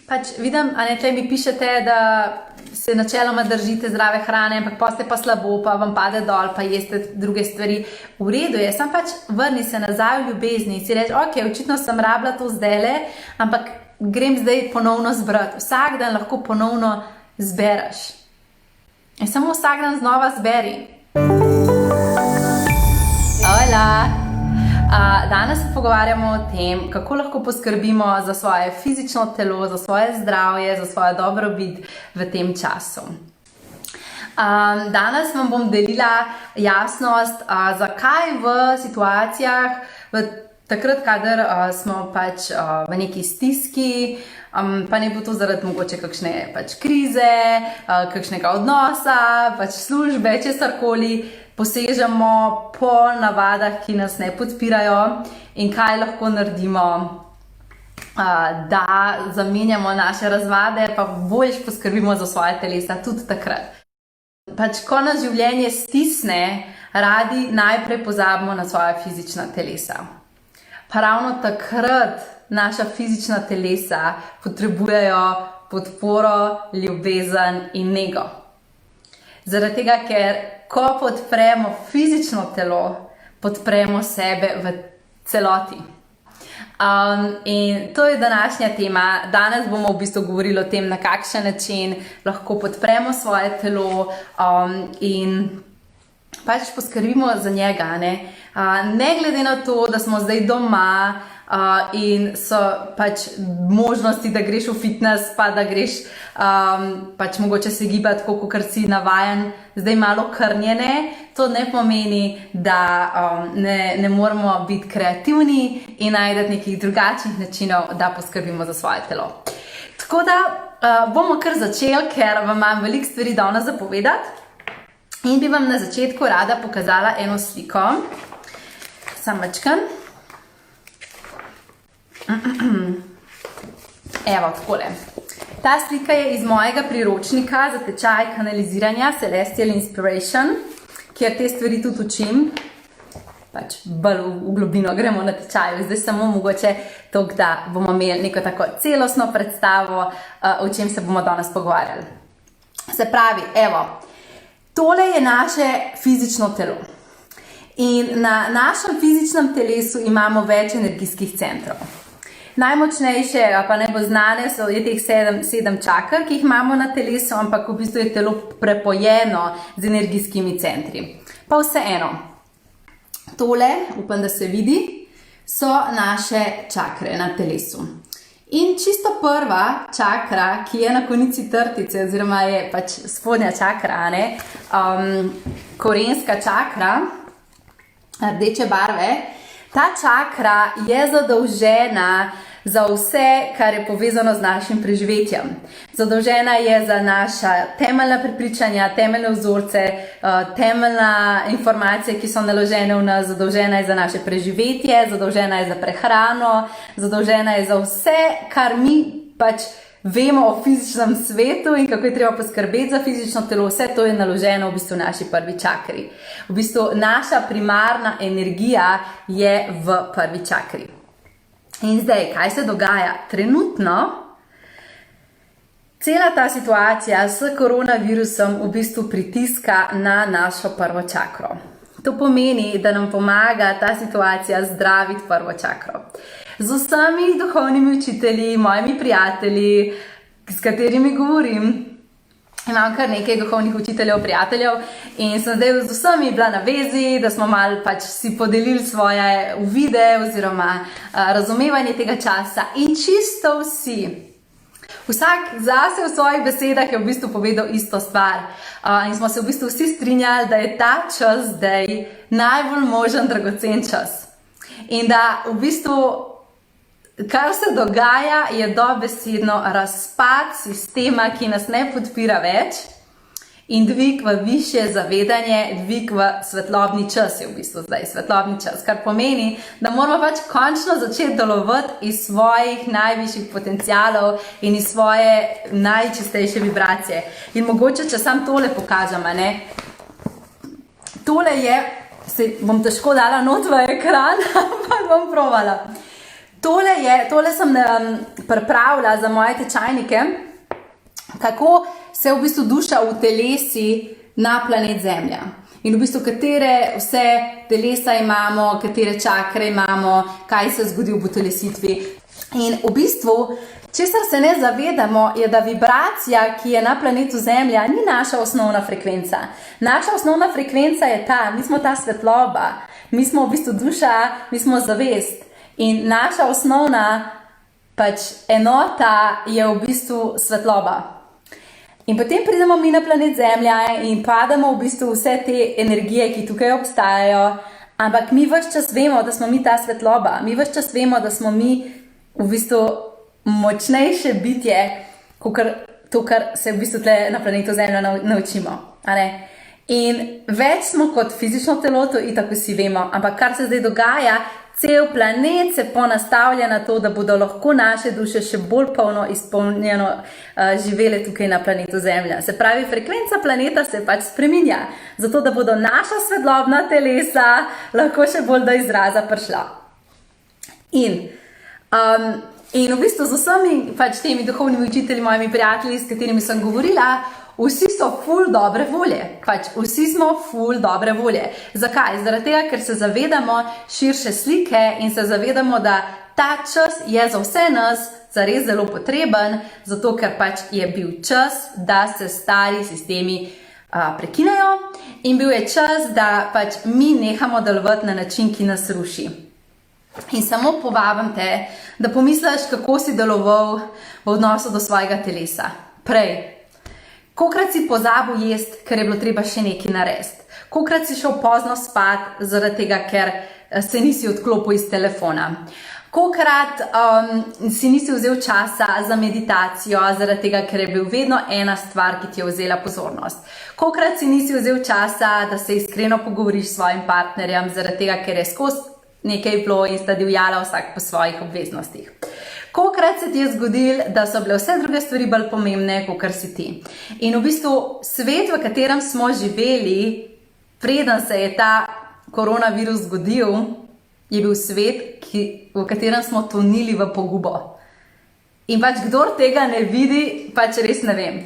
Pač vidim, a ne, tle mi pišete, da se načeloma držite zdrave hrane, ampak poste pa slabo, pa vam pade dol, pa jeste druge stvari. V redu je, sam pač vrni se nazaj v ljubezni in si reči, ok, očitno sem rabila to zdajle, ampak grem zdaj ponovno zbrati. Vsak dan lahko ponovno zberaš. In samo vsak dan znova zberi. Hola! Danes se pogovarjamo o tem, kako lahko poskrbimo za svoje fizično telo, za svoje zdravje, za svojo dobrobit v tem času. Danes vam bom delila jasnost, zakaj v situacijah, takrat, kadar smo pač v neki stiski, pa ne bo to zaradi mogoče kakšne pač krize, kakšnega odnosa, pač službe, česarkoli, posežemo po navadah, ki nas ne podpirajo in kaj lahko naredimo, da zamenjamo naše razvade, pa boljš poskrbimo za svoje telesa tudi takrat. Pač, ko nas življenje stisne, radi najprej pozabimo na svoja fizična telesa. Pa ravno takrat naša fizična telesa potrebujejo podporo, ljubezen in nego. Zaradi tega, ker ko podpremo fizično telo, podpremo sebe v celoti. In to je današnja tema. Danes bomo v bistvu govorili o tem, na kakšen način lahko podpremo svoje telo in pač poskrbimo za njega. Ne glede na to, da smo zdaj doma in so pač možnosti, da greš v fitness, pa da greš pač mogoče se gibati, kot si navajen, zdaj malo krnjene, to ne pomeni, da ne moramo biti kreativni in najti nekih drugačnih načinov, da poskrbimo za svoje telo. Tako da bomo kar začeli, ker vam imam veliko stvari danes za povedati in bi vam na začetku rada pokazala eno sliko. Samo mačkan. Evo, takole. Ta slika je iz mojega priročnika za tečaj kanaliziranja Celestial Inspiration, kjer te stvari tudi učim. Pač bolj v globino gremo na tečaju. Zdaj samo mogoče to, da bomo imeli neko tako celostno predstavo, o čem se bomo danes pogovarjali. Se pravi, evo, tole je naše fizično telo. In na našem fizičnem telesu imamo več energijskih centrov. Najmočnejše, pa najbolj znane je teh 7 čakr, ki jih imamo na telesu, ampak v bistvu je telo prepojeno z energijskimi centri. Pa vseeno, tole, upam, da se vidi, so naše čakre na telesu. In čisto prva čakra, ki je na konici trtice, oziroma je pač spodnja čakra, korenska čakra, rdeče barve, ta čakra je zadolžena za vse, kar je povezano z našim preživetjem. Zadolžena je za naša temeljna prepričanja, temeljne vzorce, temeljna informacije, ki so naložene v nas, zadolžena je za naše preživetje, zadolžena je za prehrano, zadolžena je za vse, kar mi pač vemo o fizičnem svetu in kako je treba poskrbeti za fizično telo. Vse to je naloženo v bistvu v naši prvi čakri. V bistvu naša primarna energija je v prvi čakri. In zdaj, kaj se dogaja? Trenutno cela ta situacija s koronavirusom v bistvu pritiska na našo prvo čakro. To pomeni, da nam pomaga ta situacija zdraviti prvo čakro. Z vsemi duhovnimi učitelji, mojimi prijatelji, s katerimi govorim, imam kar nekaj duhovnih učiteljev, prijateljev in sem zdaj z vsemi bila na vezi, da smo malo pač si podelili svoje uvide oziroma razumevanje tega časa in čisto vsi. Vsak zase v svojih besedah je v bistvu povedal isto stvar in smo se v bistvu vsi strinjali, da je ta čas zdaj najbolj možen dragocen čas. In da v bistvu kar se dogaja, je dobesedno razpad sistema, ki nas ne podpira več in dvig v višje zavedanje, dvig v svetlobni čas je v bistvu zdaj, svetlobni čas, kar pomeni, da moramo pač končno začeti delovati iz svojih najvišjih potencialov in iz svoje najčistejše vibracije. In mogoče, če sam tole pokažem, tole je, se bom težko dala not v ekran, ampak bom provala. Tole sem pripravila za moje tečajnike, kako se v bistvu duša utelesi na planet Zemlja. In v bistvu, katere vse telesa imamo, katere čakre imamo, kaj se zgodi v utelesitvi. In v bistvu, česar se ne zavedamo, je, da vibracija, ki je na planetu Zemlja, ni naša osnovna frekvenca. Naša osnovna frekvenca je mi smo ta svetloba, mi smo v bistvu duša, mi smo zavest. In naša osnovna enota je v bistvu svetloba. In potem pridemo mi na planet Zemlja in padamo v bistvu vse te energije, ki tukaj obstajajo, ampak mi ves čas vemo, da smo mi ta svetloba, mi ves čas vemo, da smo mi v bistvu močnejše bitje, kot to, kar se v bistvu tle na planetu Zemlja naučimo. In več smo kot fizično telo, to itak vsi vemo, ampak kar se zdaj dogaja, cel planet se ponastavlja na to, da bodo lahko naše duše še bolj polno izpolnjeno živele tukaj na planetu Zemlja. Se pravi, frekvenca planeta se spreminja, zato da bodo naša svetlobna telesa lahko še bolj do izraza prišla. In v bistvu z vsemi temi duhovnimi učitelji, mojimi prijatelji, s katerimi sem govorila, vsi so ful dobre volje. Vsi smo ful dobre volje. Zakaj? Zaradi tega, ker se zavedamo širše slike in se zavedamo, da ta čas je za vse nas zares zelo potreben, zato ker je bil čas, da se stari sistemi prekinejo in bil je čas, da mi nehamo delovati na način, ki nas ruši. In samo povabim te, da pomisliš, kako si deloval v odnosu do svojega telesa. Prej. Kolikrat si pozabil jesti, ker je bilo treba še nekaj narediti? Kolikrat si šel pozno spat, zaradi tega, ker se nisi odklopil iz telefona? Kolikrat si nisi vzel časa za meditacijo, zaradi tega, ker je bil vedno ena stvar, ki ti je vzela pozornost? Kolikrat si nisi vzel časa, da se iskreno pogovoriš s svojim partnerjem, zaradi tega, ker je skozi nekaj bilo in sta divjala vsak po svojih obveznostih? Kolikrat se ti je zgodilo, da so bile vse druge stvari bolj pomembne, kakor si ti? In v bistvu svet, v katerem smo živeli, preden se je ta koronavirus zgodil, je bil svet, v katerem smo tonili v pogubo. In kdor tega ne vidi, res ne vem.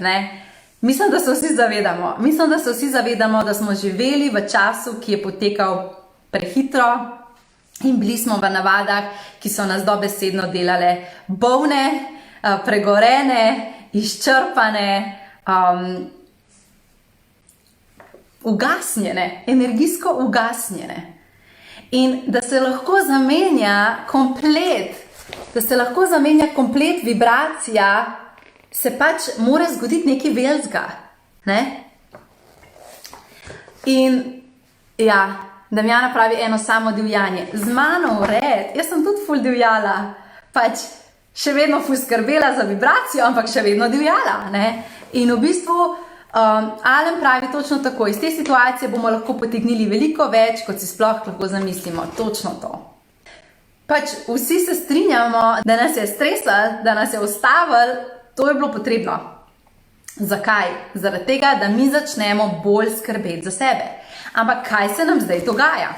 Mislim, da se vsi zavedamo. Mislim, da se vsi zavedamo, da smo živeli v času, ki je potekal prehitro, in bili smo v navadah, ki so nas dobesedno delale bolne, pregorene, izčrpane, ugasnjene, energijsko ugasnjene. In da se lahko zamenja komplet vibracija, se mora zgoditi nekaj velikega. In ja, Damjana pravi eno samo divjanje. Z mano vred, jaz sem tudi ful divjala. Še vedno ful skrbela za vibracijo, ampak še vedno divjala. In v bistvu Alen pravi točno tako. Iz te situacije bomo lahko potegnili veliko več, kot si sploh lahko zamislimo. Točno to. Vsi se strinjamo, da nas je stresalo, da nas je ustavilo, to je bilo potrebno. Zakaj? Zaradi tega, da mi začnemo bolj skrbeti za sebe. Ampak kaj se nam zdaj dogaja?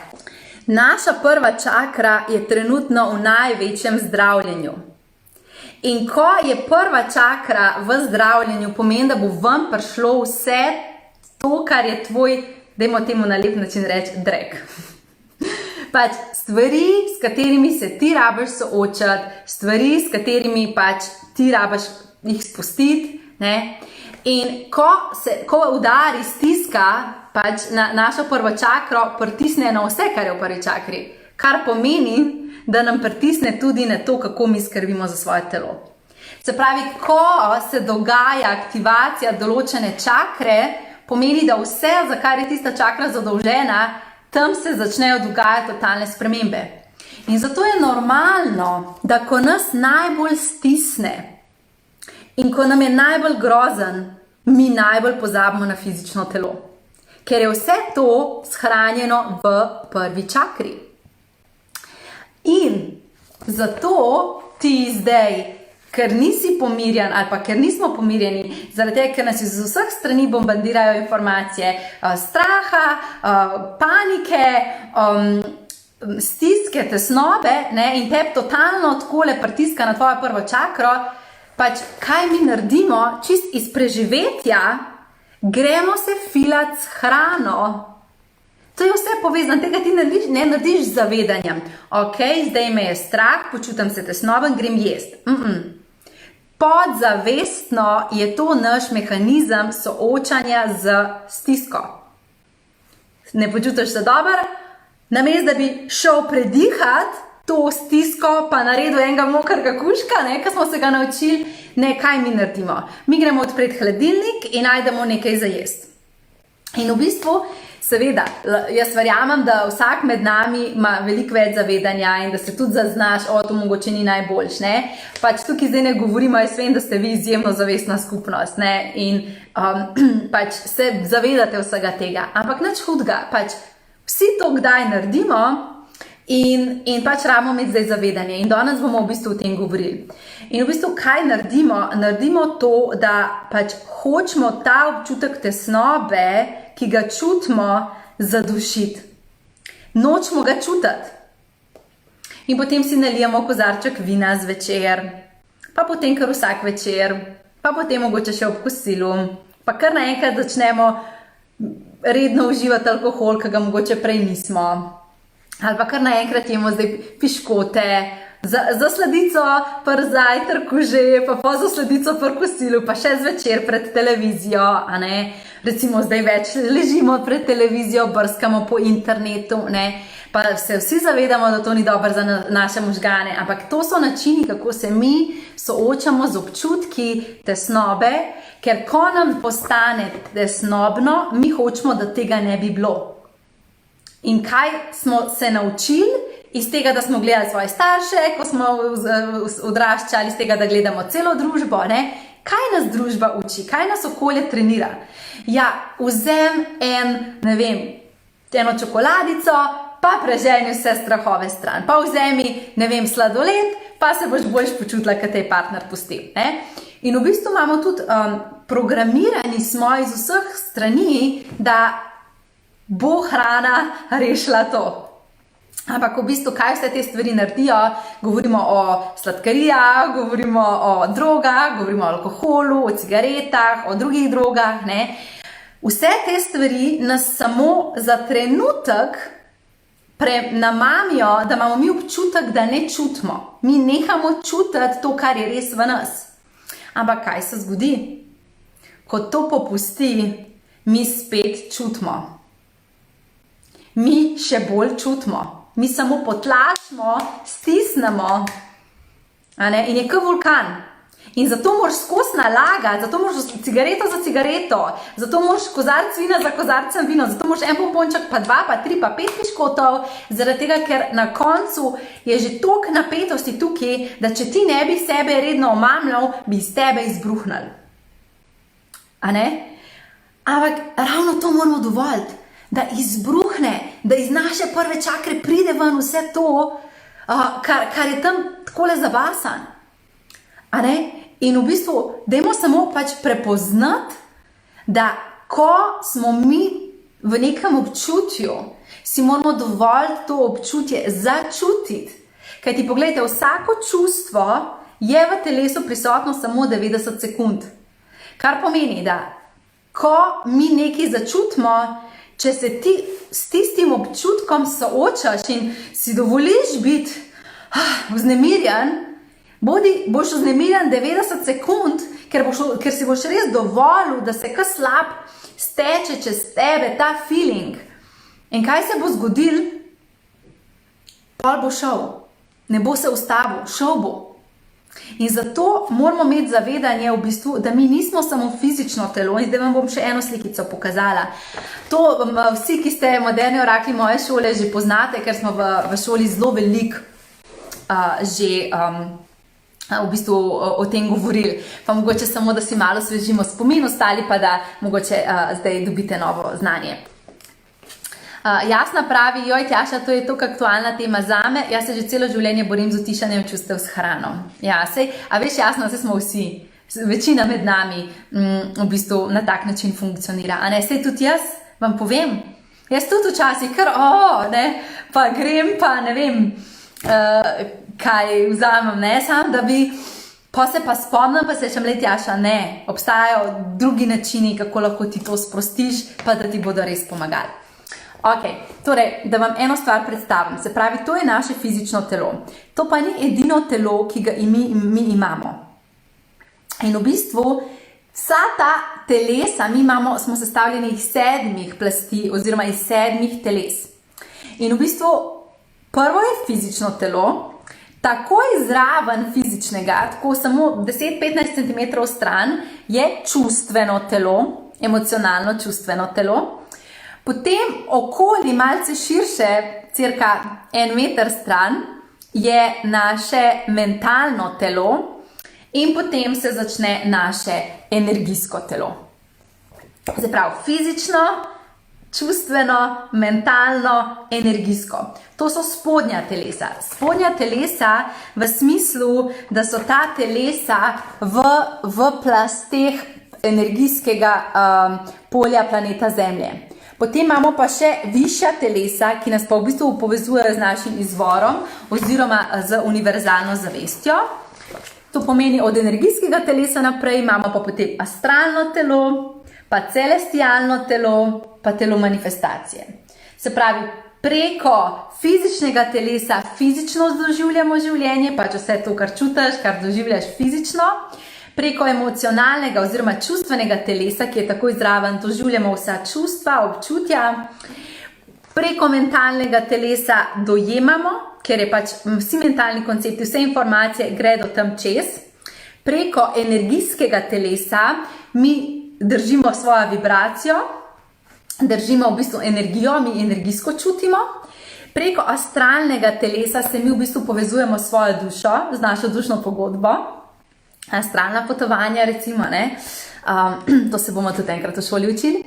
Naša prva čakra je trenutno v največjem zdravljenju. In ko je prva čakra v zdravljenju, pomeni, da bo ven prišlo vse to, kar je tvoj, dajmo temu na lep način reči, drek. Stvari, s katerimi se ti rabiš soočati, stvari, s katerimi ti rabiš jih spustiti, in ko udari stiska, na našo prvo čakro pritisne na vse, kar je v prvi čakri, kar pomeni, da nam pritisne tudi na to, kako mi skrbimo za svoje telo. Se pravi, ko se dogaja aktivacija določene čakre, pomeni, da vse, za kar je tista čakra zadolžena, tam se začnejo dogajati totalne spremembe. In zato je normalno, da ko nas najbolj stisne in ko nam je najbolj grozen, mi najbolj pozabimo na fizično telo. Ker je vse to shranjeno v prvi čakri. In zato ti zdaj, ker nisi pomirjen ali pa ker nismo pomirjeni, zaradi tega, ker nas iz vseh strani bombardirajo informacije straha, panike, stiske, tesnobe, ne, in tebi totalno takole pritiska na tvojo prvo čakro, pač kaj mi naredimo, čist iz preživetja, gremo se filat s hrano. To je vse povezano, tega ti ne narediš z zavedanjem. Ok, zdaj me je strah, počutam se tesnoben, grem jest. Podzavestno je to naš mehanizem soočanja z stisko. Ne počutiš se dobro, namesto da bi šel predihati to stisko, pa naredil enega mokrega kužka, ne, ko smo se ga naučili, ne, kaj mi naredimo. Mi gremo odpreti hladilnik in najdemo nekaj za jesti. In v bistvu, seveda, jaz verjamem, da vsak med nami ima veliko več zavedanja in da se tudi zaznaš, to mogoče ni najboljš, ne. Pač tukaj zdaj ne govorimo, jaz vem, da ste vi izjemno zavestna skupnost, ne, in pač se zavedate vsega tega, ampak nič hudega, pač vsi to kdaj naredimo in pač rabimo imeti zdaj zavedanje in danes bomo v bistvu o tem govorili. In v bistvu kaj naredimo? Naredimo to, da pač hočemo ta občutek tesnobe, ki ga čutimo, zadušiti. Nočemo ga čutiti. In potem si nalijemo kozarček vina zvečer, pa potem kar vsak večer, pa potem mogoče še ob kosilu, pa kar naenkrat začnemo redno uživati alkohol, ki ga mogoče prej nismo. Ali pa kar naenkrat jemo zdaj piškote, za sladico pri zajtrku že, pa za sladico pri kosilu, pa še zvečer pred televizijo, a ne. Recimo zdaj več ležimo pred televizijo, brskamo po internetu, ne. Pa se vsi zavedamo, da to ni dobro za naše možgane, ampak to so načini, kako se mi soočamo z občutki tesnobe, ker ko nam postane tesnobno, mi hočemo, da tega ne bi bilo. In kaj smo se naučili iz tega, da smo gledali svoje starše, ko smo odraščali, iz tega, da gledamo celo družbo, ne? Kaj nas družba uči? Kaj nas okolje trenira? Ja, vzem eno čokoladico, pa preženi vse strahove stran. Pa vzemi, sladoled, pa se boš boljš počutila, kad te je partner pustil, ne? In v bistvu imamo tudi programirani smo iz vseh strani, da bo hrana rešila to. Ampak v bistvu, kaj vse te stvari naredijo? Govorimo o sladkarijah, govorimo o drogah, govorimo o alkoholu, o cigaretah, o drugih drogah, ne? Vse te stvari nas samo za trenutek namamijo, da imamo mi občutek, da ne čutimo. Mi nehamo čutiti to, kar je res v nas. Ampak kaj se zgodi? Ko to popusti, mi spet čutimo. Mi še bolj čutimo. Mi samo potlačimo, stisnemo, a ne? In je kot vulkan. In zato moraš skozi nalagati, zato moraš cigareto za cigareto, zato moraš kozarc vina za kozarcem vino, zato moraš en pomponček, pa 2, pa 3, pa 5 piškotov, zaradi tega, ker na koncu je že toliko napetosti tukaj, da če ti ne bi sebe redno omamljal, bi iz tebe izbruhnili. A ne? Ampak ravno to moramo dovoliti. Da izbruhne, da iz naše prve čakre pride ven vse to, kar je tam takole zabasan. A ne? In v bistvu, dajmo samo pač prepoznati, da ko smo mi v nekem občutju, si moramo dovolj to občutje začutiti. Kajti pogledajte, vsako čustvo je v telesu prisotno samo 90 sekund. Kar pomeni, da ko mi nekaj začutimo, če se ti s tistim občutkom soočaš in si dovoliš biti vznemirjen, boš vznemirjen 90 sekund, ker si boš res dovolil, da se kar slab steče čez tebe ta feeling. In kaj se bo zgodil? Pol bo šel. Ne bo se ustavil, šel bo. In zato moramo imeti zavedanje v bistvu, da mi nismo samo fizično telo. In zdaj vam bom še eno slikico pokazala. To vsi, ki ste moderni orakli moje šole, že poznate, ker smo v šoli zelo veliko že v bistvu o tem govorili. Pa mogoče samo, da si malo svežimo spomin, ostali pa da mogoče zdaj dobite novo znanje. Jasna pravi, joj Tjaša, to je toliko aktualna tema zame, jaz se že celo življenje borim z utišanjem čustev s hrano. Ja, sej, a veš, jasno, sej smo vsi, večina med nami v bistvu na tak način funkcionira. A ne, sej tudi jaz vam povem, jaz tudi včasih kar, pa grem, pa ne vem, kaj vzamem, ne, sam, da bi, pa se pa spomnim, pa se še Tjaša, ne, obstajajo drugi načini, kako lahko ti to sprostiš, pa da ti bodo res pomagali. Ok, torej, da vam eno stvar predstavim, se pravi, to je naše fizično telo. To pa ni edino telo, ki ga mi imamo. In v bistvu, vsa ta telesa, smo sestavljeni iz 7 plasti oziroma iz 7 teles. In v bistvu, prvo je fizično telo, takoj zraven fizičnega, tako samo 10-15 cm stran, je čustveno telo, emocionalno čustveno telo. Potem okoli malce širše, cirka 1 meter stran, je naše mentalno telo in potem se začne naše energijsko telo. Se pravi, fizično, čustveno, mentalno, energijsko. To so spodnja telesa. Spodnja telesa v smislu, da so ta telesa v plasteh energijskega polja planeta Zemlje. Potem imamo pa še višja telesa, ki nas pa v bistvu povezujejo z našim izvorom oziroma z univerzalno zavestjo. To pomeni od energijskega telesa naprej, imamo pa potem astralno telo, pa celestialno telo, pa telo manifestacije. Se pravi, preko fizičnega telesa fizično doživljamo življenje, pač vse to, kar čutiš, kar doživljaš fizično. Preko emocionalnega oziroma čustvenega telesa, ki je takoj zraven, doživljamo vsa čustva, občutja. Preko mentalnega telesa dojemamo, ker je pač vsi mentalni koncepti, vse informacije gredo tam čez. Preko energijskega telesa mi držimo svojo vibracijo, držimo v bistvu energijo, mi energijsko čutimo. Preko astralnega telesa se mi v bistvu povezujemo s svojo dušo, z našo dušno pogodbo. Astralna potovanja, recimo, ne? To se bomo tudi enkrat v šoli učili.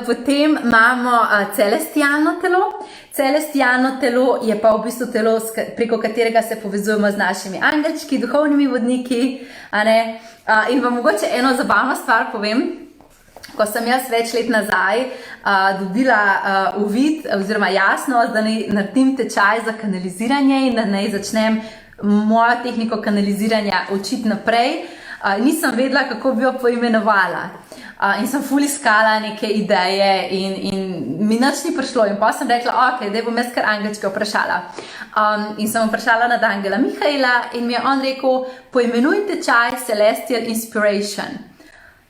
Potem imamo celestialno telo. Celestialno telo je pa v bistvu telo, preko katerega se povezujemo z našimi angelčki, duhovnimi vodniki. In vam mogoče eno zabavno stvar povem. Ko sem jaz več let nazaj dobila uvid oziroma jasnost, da naj naredim tečaj za kanaliziranje in da naj začnem mojo tehniko kanaliziranja učiti naprej, nisem vedela, kako bi jo poimenovala. In sem ful iskala neke ideje in mi nič ni prišlo. In pa sem rekla, ok, da bom jaz kar angelčke vprašala. In sem vprašala nad angela Mihaela in mi je on rekel, poimenuj tečaj Celestial Inspiration.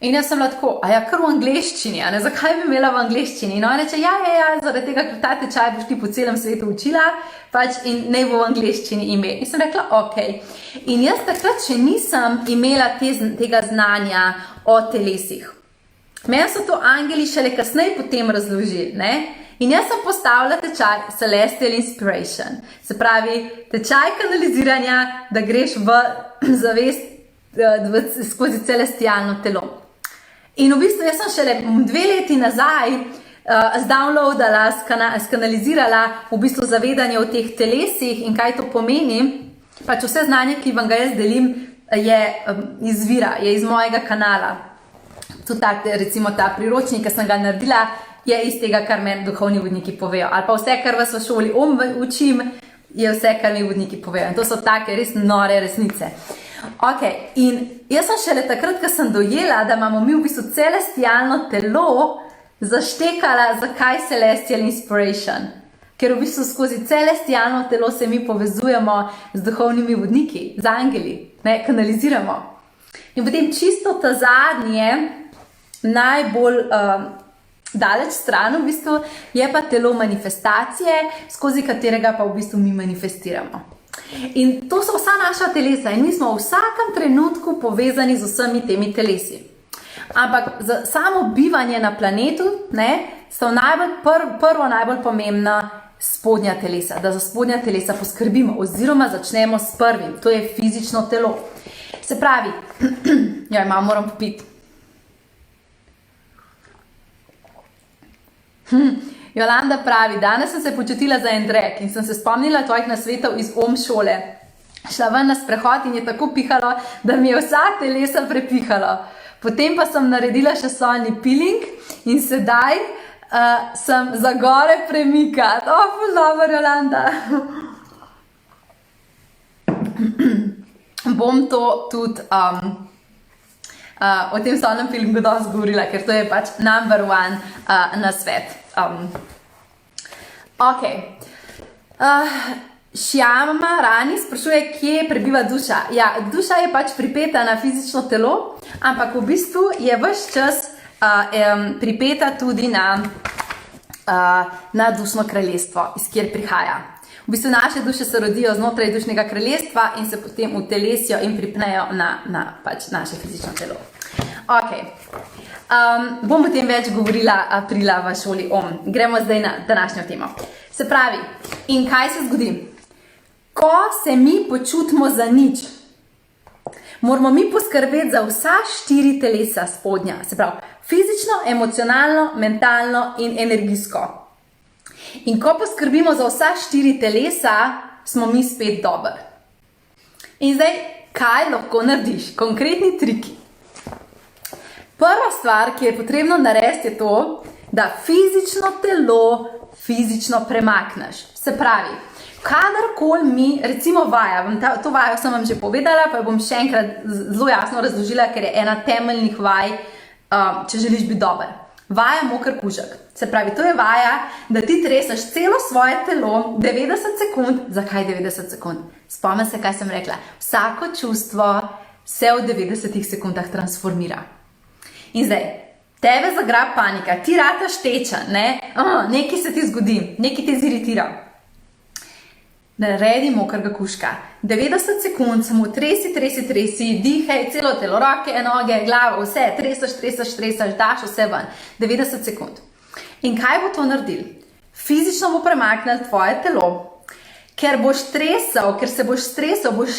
In jaz sem bila tako, kar v angleščini, zakaj bi imela v angleščini? In on reče, ja, zaradi tega, ker ta tečaj boš ti po celem svetu učila, pač in ne bo v angleščini ime. In sem rekla, ok. In jaz takrat še nisem imela tega znanja o telesih. Meni so to angeli šele kasneje potem razložili, ne? In jaz sem postavila tečaj Celestial Inspiration. Se pravi, tečaj kanaliziranja, da greš v zavest skozi celestialno telo. In v bistvu jaz sem šele 2 leti nazaj zdownloadala, skanalizirala v bistvu zavedanje o teh telesih in kaj to pomeni. Pač vse znanje, ki vam ga jaz delim, je iz mojega kanala. Tudi recimo ta priročnik, ki sem ga naredila, je iz tega, kar meni duhovni vodniki povejo. Ali pa vse, kar vas v šoli učim, je vse, kar mi vodniki povejo. In to so take res nore resnice. Ok, in jaz sem šele takrat, ko sem dojela, da imamo mi v bistvu celestialno telo, zaštekala, zakaj Celestial Inspiration. Ker v bistvu skozi celestialno telo se mi povezujemo z duhovnimi vodniki, z angeli, ne, kanaliziramo. In potem čisto ta zadnje, najbolj daleč stran v bistvu, je pa telo manifestacije, skozi katerega pa v bistvu mi manifestiramo. In to so vsa naša telesa in mi smo v vsakem trenutku povezani z vsemi temi telesi. Ampak za samo bivanje na planetu, so prvo najbolj pomembna spodnja telesa, da za spodnja telesa poskrbimo oziroma začnemo s prvim, to je fizično telo. Se pravi, moram popiti. Jolanda pravi, danes sem se počutila za en drek in sem se spomnila tvojih nasvetov iz šole. Šla ven na sprehod in je tako pihalo, da mi je vsa telesa prepihalo. Potem pa sem naredila še solni peeling in sedaj sem za gore premikati. Ful dobro, Jolanta. Bom to tudi o tem solnem filmu dosti govorila, ker to je pač number one nasvet. Ok. Šjama Rani sprašuje, kje prebiva duša. Ja, duša je pač pripeta na fizično telo, ampak v bistvu je ves čas pripeta tudi na dušno kraljestvo, iz kjer prihaja. V bistvu naše duše se rodijo znotraj dušnega kraljestva in se potem utelesijo in pripnejo na pač naše fizično telo. Ok. Bom o tem več govorila aprila v šoli OM. Gremo zdaj na današnjo temo. Se pravi, in kaj se zgodi? Ko se mi počutimo za nič, moramo mi poskrbeti za vsa 4 telesa spodnja. Se pravi, fizično, emocionalno, mentalno in energijsko. In ko poskrbimo za vsa 4 telesa, smo mi spet dober. In zdaj, kaj lahko narediš? Konkretni triki. Prva stvar, ki je potrebno narediti, je to, da fizično telo fizično premakneš. Se pravi, kadarkoli mi, recimo vaja, to vajo sem vam že povedala, pa jo bom še enkrat zelo jasno razložila, ker je ena temeljnih vaj, če želiš biti dober. Vaja moker kužek. Se pravi, to je vaja, da ti treseš celo svoje telo 90 sekund. Zakaj 90 sekund? Spomni se, kaj sem rekla. Vsako čustvo se v 90 sekundah transformira. In zdaj, tebe zagrab panika, ti rataš tečen, nekaj se ti zgodi, nekaj te ziritira. Naredi mokrega kužka. 90 sekund samo tresi, dihaj, celo telo, roke, noge, glavo, vse, treseš, daš vse ven. 90 sekund. In kaj bo to naredil? Fizično bo premaknil tvoje telo, ker boš tresel, ker se boš stresel, boš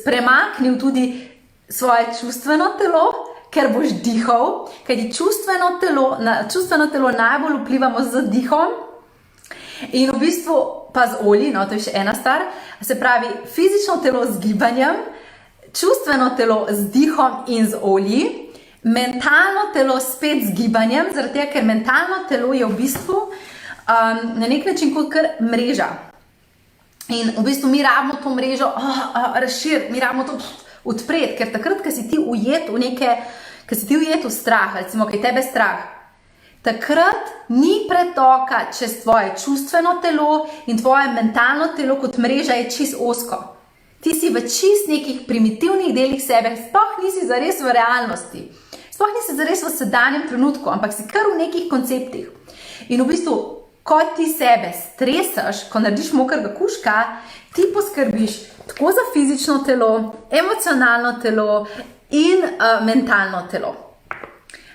premaknil tudi svoje čustveno telo, ker boš dihal, kajti čustveno telo najbolj vplivamo z dihom in v bistvu pa z olji, to je še ena stvar, se pravi fizično telo z gibanjem, čustveno telo z dihom in z olji, mentalno telo spet z gibanjem, zaradi tega, ker mentalno telo je v bistvu na nek način kot kar mreža. In v bistvu mi rabimo to mrežo razširiti, mi rabimo to odpreti, ker takrat, ko si ti ujet v strah, recimo, ko je tebe strah, takrat ni pretoka čez tvoje čustveno telo in tvoje mentalno telo kot mreža je čist ozko. Ti si v čist nekih primitivnih delih sebe, sploh nisi zares v realnosti, sploh nisi zares v sedanjem trenutku, ampak si kar v nekih konceptih. In v bistvu, ko ti sebe stresaš, ko narediš mokrega kužka, ti poskrbiš tako za fizično telo, emocionalno telo in mentalno telo.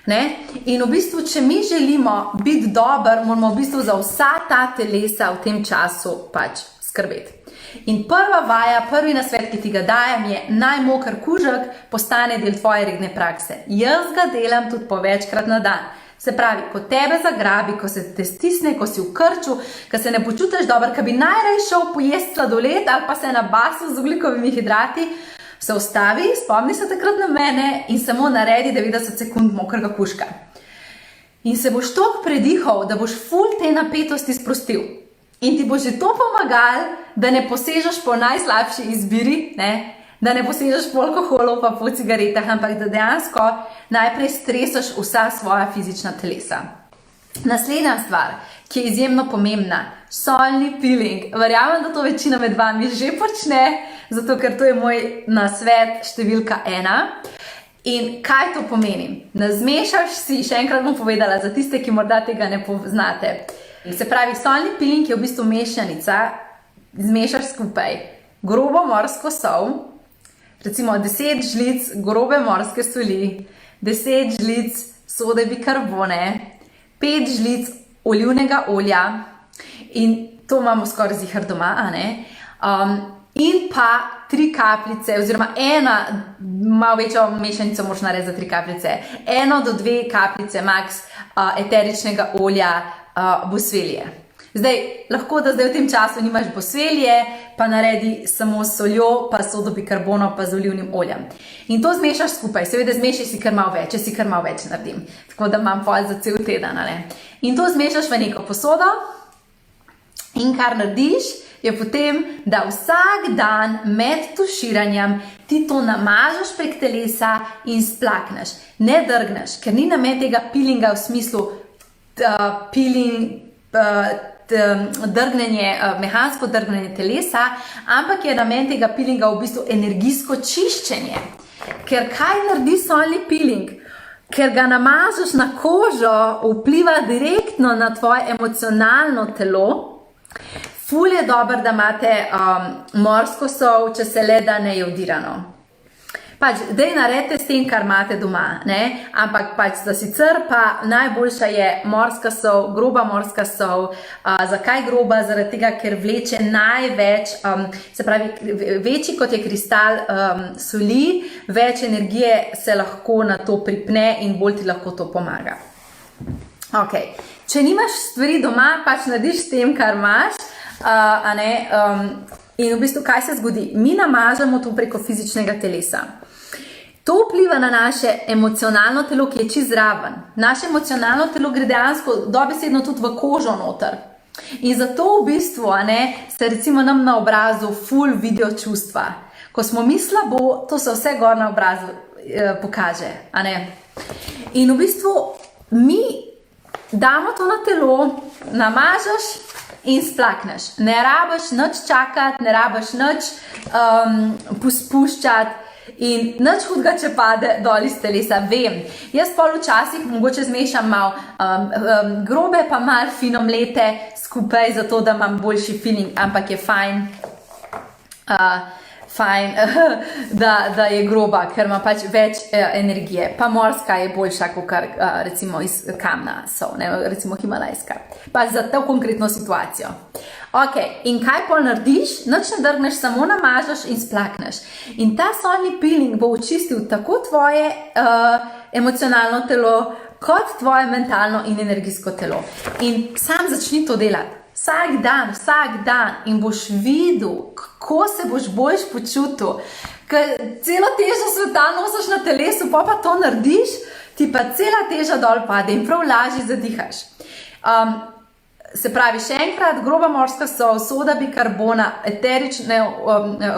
In v bistvu, če mi želimo biti dober, moramo v bistvu za vsa ta telesa v tem času pač skrbeti. In prva vaja, prvi nasvet, ki ti ga dajem, je naj moker kužek postane del tvoje redne prakse. Jaz ga delam tudi po večkrat na dan. Se pravi, ko tebe zagrabi, ko se te stisne, ko si v krču, ko se ne počutiš dobro, ko bi najraje šel pojesti sladoled ali pa se nabasil z ogljikovimi hidrati, se ustavi, spomni se takrat na mene in samo naredi 90 sekund mokrega kužka. In se boš toliko predihal, da boš ful te napetosti sprostil. In ti bo že to pomagalo, da ne posežeš po najslabši izbiri, da ne posežeš po alkoholu pa po cigaretah, ampak da dejansko najprej stresaš vsa svoja fizična telesa. Naslednja stvar, ki je izjemno pomembna, solni peeling. Verjamem, da to večina med vami že počne, zato ker to je moj nasvet številka 1. In kaj to pomeni? Zmešaš si, še enkrat bom povedala, za tiste, ki morda tega ne poznate. Se pravi, solni peeling je v bistvu mešanica, zmešaš skupaj grobo morsko sol, recimo 10 žlic grobe morske soli, 10 žlic sode bikarbone, 5 žlic olivnega olja in to imamo skoraj zihar doma, in pa 3 kapljice, oziroma malo večjo mešanico moraš narediti za 3 kapljice, 1 do 2 kapljice max eteričnega olja bosvelije. Zdaj, lahko da zdaj v tem času nimaš bosvelje, pa naredi samo s soljo, pa sodo bikarbono, pa z olivnim oljem. In to zmešaš skupaj, seveda zmešaj si kar malo več, če si kar malo več naredim. Tako da imam pol za cel teden, ne. In to zmešaš v neko posodo in kar narediš, je potem, da vsak dan med tuširanjem ti to namažeš prek telesa in splakneš. Ne drgneš, ker ni namen tega peelinga v smislu mehansko drgnenje telesa, ampak je namen tega peelinga v bistvu energijsko čiščenje. Ker kaj naredi solni peeling? Ker ga namažeš na kožo, vpliva direktno na tvoje emocionalno telo. Ful je dobro, da imate morsko sol, če se le da nejodirano. Pač, daj naredite s tem, kar imate doma, ne? Ampak pač za sicer pa najboljša je morska sol, groba morska sol. Zakaj groba? Zaradi tega, ker vleče največ, se pravi, večji kot je kristal soli, več energije se lahko na to pripne in bolj ti lahko to pomaga. Ok, če nimaš stvari doma, pač narediš s tem, kar imaš, in v bistvu kaj se zgodi? Mi namažemo to preko fizičnega telesa. To vpliva na naše emocionalno telo, ki je čisto zraven. Naše emocionalno telo gre dejansko dobesedno tudi v kožo noter. In zato v bistvu se recimo nam na obrazu ful vidijo čustva. Ko smo mi slabo, to se vse gor na obrazu pokaže. In v bistvu mi damo to na telo, namažeš in splakneš. Ne rabiš nič čakati, ne rabiš nič pospuščati in nič hudega, če pade dol iz telesa. Vem, jaz pol včasih mogoče zmešam malo grobe pa malo fino mlete skupaj, zato da imam boljši feeling, ampak je fajn, da je groba, ker ima pač več energije. Pa morska je boljša, kot recimo iz kamna sol, recimo himalajska. Pač za to konkretno situacijo. Ok, in kaj pol narediš? Nič ne drgneš, samo namažeš in splakneš. In ta solni peeling bo očistil tako tvoje emocionalno telo, kot tvoje mentalno in energijsko telo. In sam začni to delati. Vsak dan in boš videl, kako se boš boljš počutil. Ker celo težo sveta nosiš na telesu, pa to narediš, ti pa cela teža dol pade in prav lažje zadihaš. Se pravi, še enkrat, groba morska sol, soda bikarbona,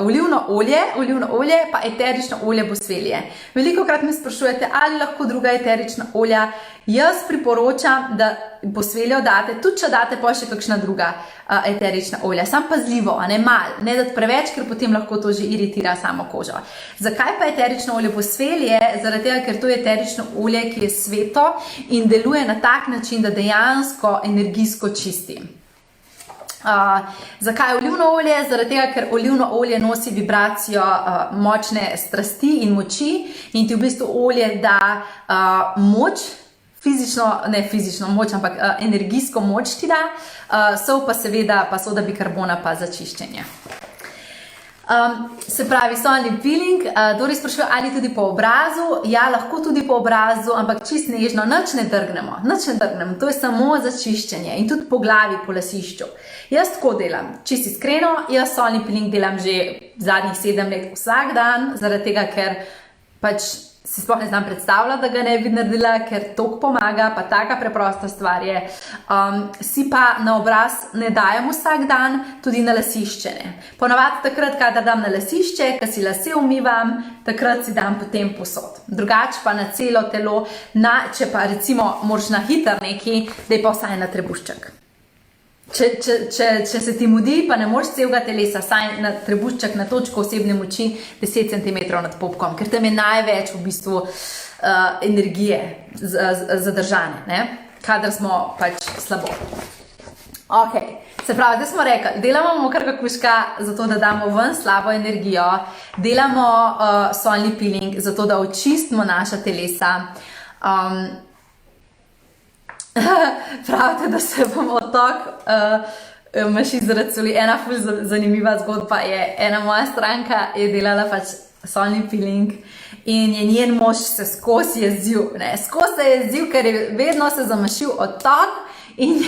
olivno olje, pa eterično olje bosvelje. Velikokrat me sprašujete, ali lahko druga eterična olja. Jaz priporočam, da bosveljo date, tudi če date pa še kakšna druga eterična olja. Sam pazljivo, malo, ne dati preveč, ker potem lahko to že iritira samo kožo. Zakaj pa eterično olje bosvelje? Zaradi tega, ker to je eterično olje, ki je sveto in deluje na tak način, da dejansko energijsko čisti. Zakaj olivno olje? Zaradi tega, ker olivno olje nosi vibracijo močne strasti in moči in ti v bistvu olje da moč, fizično moč, ampak energijsko moč ti da, sol pa seveda, pa soda bikarbona pa za čiščenje. Se pravi, solni peeling, Dori sprašuje, ali tudi po obrazu. Ja, lahko tudi po obrazu, ampak čist nežno, nič ne drgnemo, to je samo za čiščenje in tudi po glavi, po lasišču. Jaz tako delam, čist iskreno, jaz solni peeling delam že zadnjih 7 let vsak dan, zaradi tega, ker pač si sploh ne znam predstavljati, da ga ne bi naredila, ker toliko pomaga, pa taka preprosta stvar je. Si pa na obraz ne dajem vsak dan, tudi na lasišče ne. Ponavadi takrat, kadar dam na lasišče, ko si lase umivam, takrat si dam potem posod. Drugače pa na celo telo, če pa recimo moraš na hiter neki, da je pa vsaj na trebušček. Če se ti mudi, pa ne moreš celega telesa, saj na trebušček, na točko osebne moči 10 cm nad popkom, ker tam je največ v bistvu energije zadržane, kadar smo pač slabo. Ok, se pravi, zdaj smo rekli, delamo mokrga kužka, zato da damo ven slabo energijo, delamo solni peeling, zato da očistimo naša telesa. Pravite, da se bomo otok maši zaradi soli. Ena ful zanimiva zgodba je, ena moja stranka je delala pač solni peeling in je njen mož se skozi jezil, ker je vedno se zamašil otok in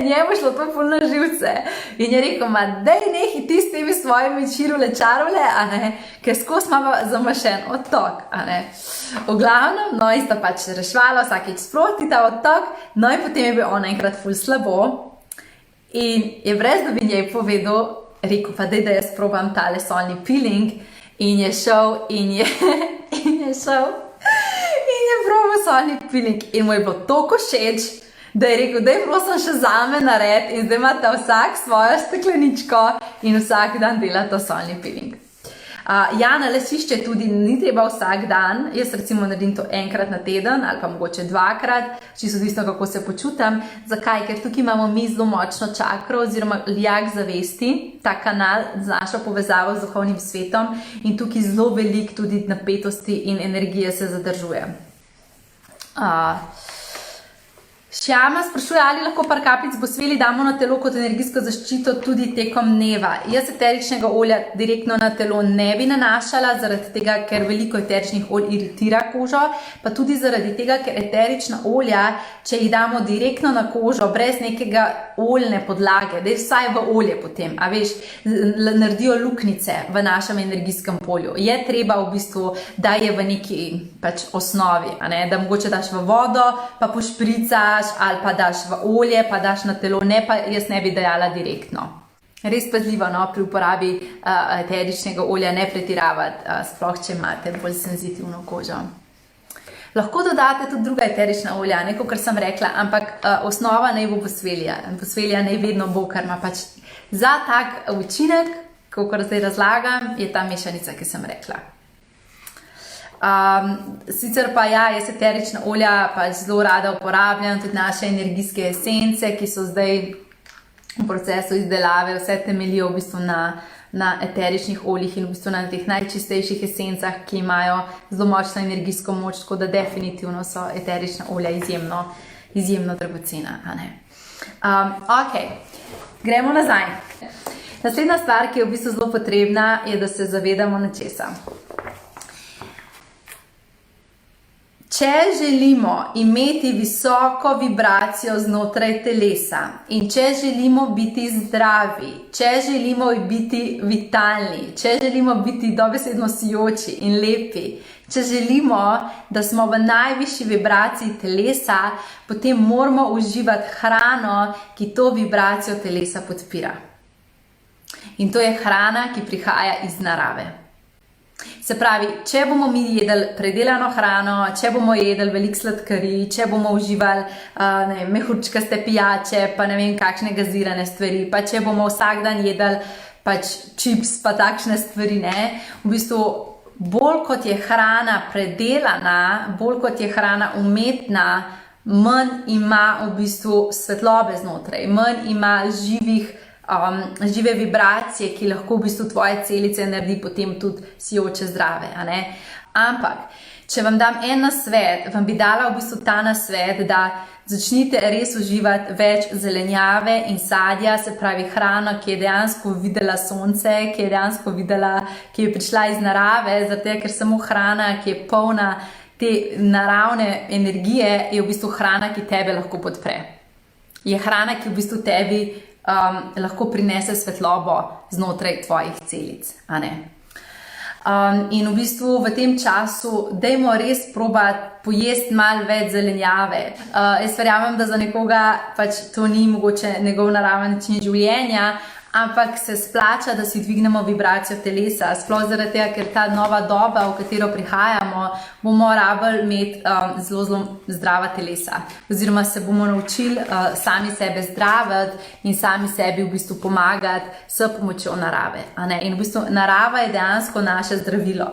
njemu šlo to ful na živce. In je rekel, daj nehi ti s temi svojimi čirule čarule, ker skozi ima zamašen odtok. V glavnem, no, in sta pač rešvala vsakeč sproti ta odtok, no in potem je bil on enkrat ful slabo in je brez da bi njej povedal, rekel pa daj, da jaz probam tale solni peeling in je šel in je probal solni peeling in mu je bilo toliko všeč, da je rekel, daj prosim še zame nared in zdaj imata vsak svojo stekleničko in vsak dan delata solni peeling. Ja, na lasišče tudi ni treba vsak dan, jaz recimo naredim to enkrat na teden ali pa mogoče dvakrat, čisto odvisno kako se počutam. Zakaj? Ker tukaj imamo mi zelo močno čakro oziroma lijak zavesti, ta kanal z našo povezavo z duhovnim svetom in tukaj zelo veliko tudi napetosti in energije se zadržuje. Šjama sprašuje, ali lahko par kapljic Bosveli damo na telo kot energijsko zaščito tudi tekom dneva. Jaz eteričnega olja direktno na telo ne bi nanašala, zaradi tega, ker veliko eteričnih olj iritira kožo, pa tudi zaradi tega, ker eterična olja, če jih damo direktno na kožo, brez nekega oljne podlage, da je vsaj v olje potem, a veš, naredijo luknjice v našem energijskem polju. Je treba v bistvu, da je v neki pač osnovi, da mogoče daš v vodo, pa pošpricaš, ali pa daš v olje, pa daš na telo, ne pa jaz ne bi dajala direktno. Res pazljivo, no, pri uporabi eteričnega olja ne pretiravati, sploh če imate bolj senzitivno kožo. Lahko dodate tudi druga eterična olja, neko, kar sem rekla, ampak osnova naj bo Bosvelija. Bosvelija naj vedno bo, kar ima pač za tak učinek, kakor zdaj razlagam, je ta mešanica, ki sem rekla. Sicer pa ja, jaz eterična olja pač zelo rada uporabljam, tudi naše energijske esence, ki so zdaj v procesu izdelave, vse temeljijo v bistvu na eteričnih oljih in v bistvu na teh najčistejših esencah, ki imajo zelo močno energijsko moč, tako da definitivno so eterična olja izjemno dragocena. Ok, gremo nazaj. Naslednja stvar, ki je v bistvu zelo potrebna, je, da se zavedamo nečesa. Če želimo imeti visoko vibracijo znotraj telesa in če želimo biti zdravi, če želimo biti vitalni, če želimo biti dobesedno sijoči in lepi, če želimo, da smo v najvišji vibraciji telesa, potem moramo uživati hrano, ki to vibracijo telesa podpira. In to je hrana, ki prihaja iz narave. Se pravi, če bomo mi jedli predelano hrano, če bomo jedli veliko sladkarij, če bomo uživali mehurčkaste pijače, pa ne vem kakšne gazirane stvari, pa če bomo vsak dan jedli pač čips, pa takšne stvari, v bistvu bolj kot je hrana predelana, bolj kot je hrana umetna, manj ima v bistvu svetlobe znotraj, manj ima žive vibracije, ki lahko v bistvu tvoje celice naredi potem tudi sijoče zdrave. Ampak, če vam dam en nasvet, vam bi dala v bistvu ta nasvet, da začnite res uživati več zelenjave in sadja, se pravi hrano, ki je dejansko videla sonce, ki je prišla iz narave, zato ker samo hrana, ki je polna te naravne energije, je v bistvu hrana, ki tebe lahko podpre. Je hrana, ki v bistvu tebi lahko prinese svetlobo znotraj tvojih celic. In v bistvu v tem času dajmo res probati pojesti malo več zelenjave. Jaz verjamem, da za nekoga pač to ni mogoče njegov naraven način življenja, ampak se splača, da si dvignemo vibracijo telesa, sploh zaradi tega, ker ta nova doba, v katero prihajamo, bomo rabili imeti zelo zdrava telesa. Oziroma se bomo naučili sami sebe zdraviti in sami sebi v bistvu pomagati s pomočjo narave. In v bistvu narava je dejansko naše zdravilo.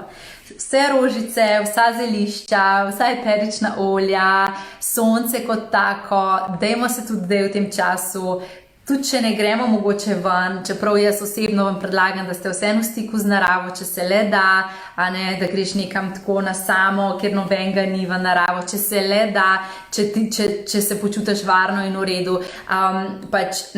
Vse rožice, vsa zelišča, vsa eterična olja, sonce kot tako, dajmo se tudi zdaj v tem času. Tudi če ne gremo mogoče ven, čeprav jaz osebno vam predlagam, da ste vseeno v stiku z naravo, če se le da, da greš nekam tako na samo, kjer nobenega ni v naravo, če se le da, če se počutiš varno in v redu, pač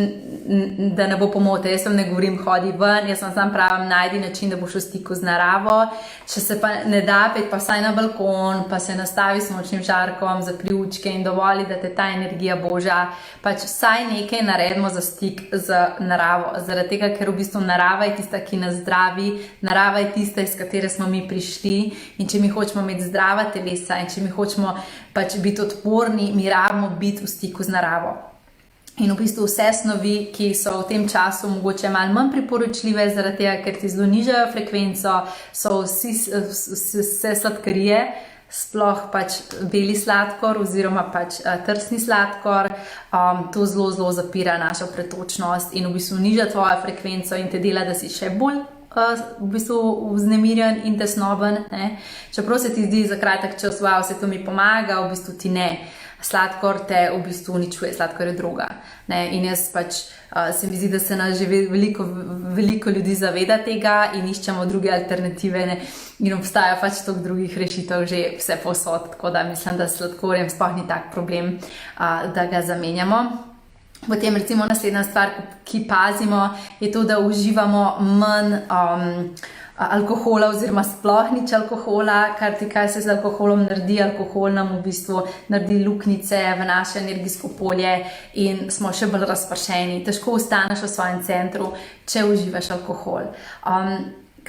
da ne bo pomote. Jaz vam ne govorim hodi ven, jaz vam sam pravim, najdi način, da boš v stiku z naravo, če se pa ne da, pa vsaj na balkon, pa se nastavi s močnim žarkom, zapri oči in dovoli, da te ta energija boža, pač vsaj nekaj naredimo za stik z naravo, zaradi tega, ker v bistvu narava je tista, ki nas zdravi, narava je tista, iz katere smo mi prišli, in če mi hočemo imeti zdrava telesa in če mi hočemo pač biti odporni, mi rabimo biti v stiku z naravo. In v bistvu vse snovi, ki so v tem času mogoče malo manj priporočljive, zaradi tega, ker ti zelo nižajo frekvenco, so vse sladkarije, sploh pač beli sladkor oziroma pač trsni sladkor, to zelo zapira našo pretočnost in v bistvu niža tvojo frekvenco in te dela, da si še bolj v bistvu vznemirjen in tesnoben, ne? Čeprav se ti zdi za kratek čas, wow, se to mi pomaga, v bistvu ti ne. Sladkor te v bistvu uničuje, sladkor je droga. Ne? In jaz pač se mi zdi, da se nas že veliko ljudi zaveda tega in iščemo druge alternative, ne? In obstaja pač toliko drugih rešitev že vse povsod, tako da mislim, da s sladkorjem sploh ni tak problem, da ga zamenjamo. Potem recimo naslednja stvar, ki pazimo, je to, da uživamo manj alkohola oziroma sploh nič alkohola, kaj se z alkoholom naredi. Alkohol nam v bistvu naredi luknjice v naše energijsko polje in smo še bolj razpršeni. Težko ostaneš v svojem centru, če uživaš alkohol.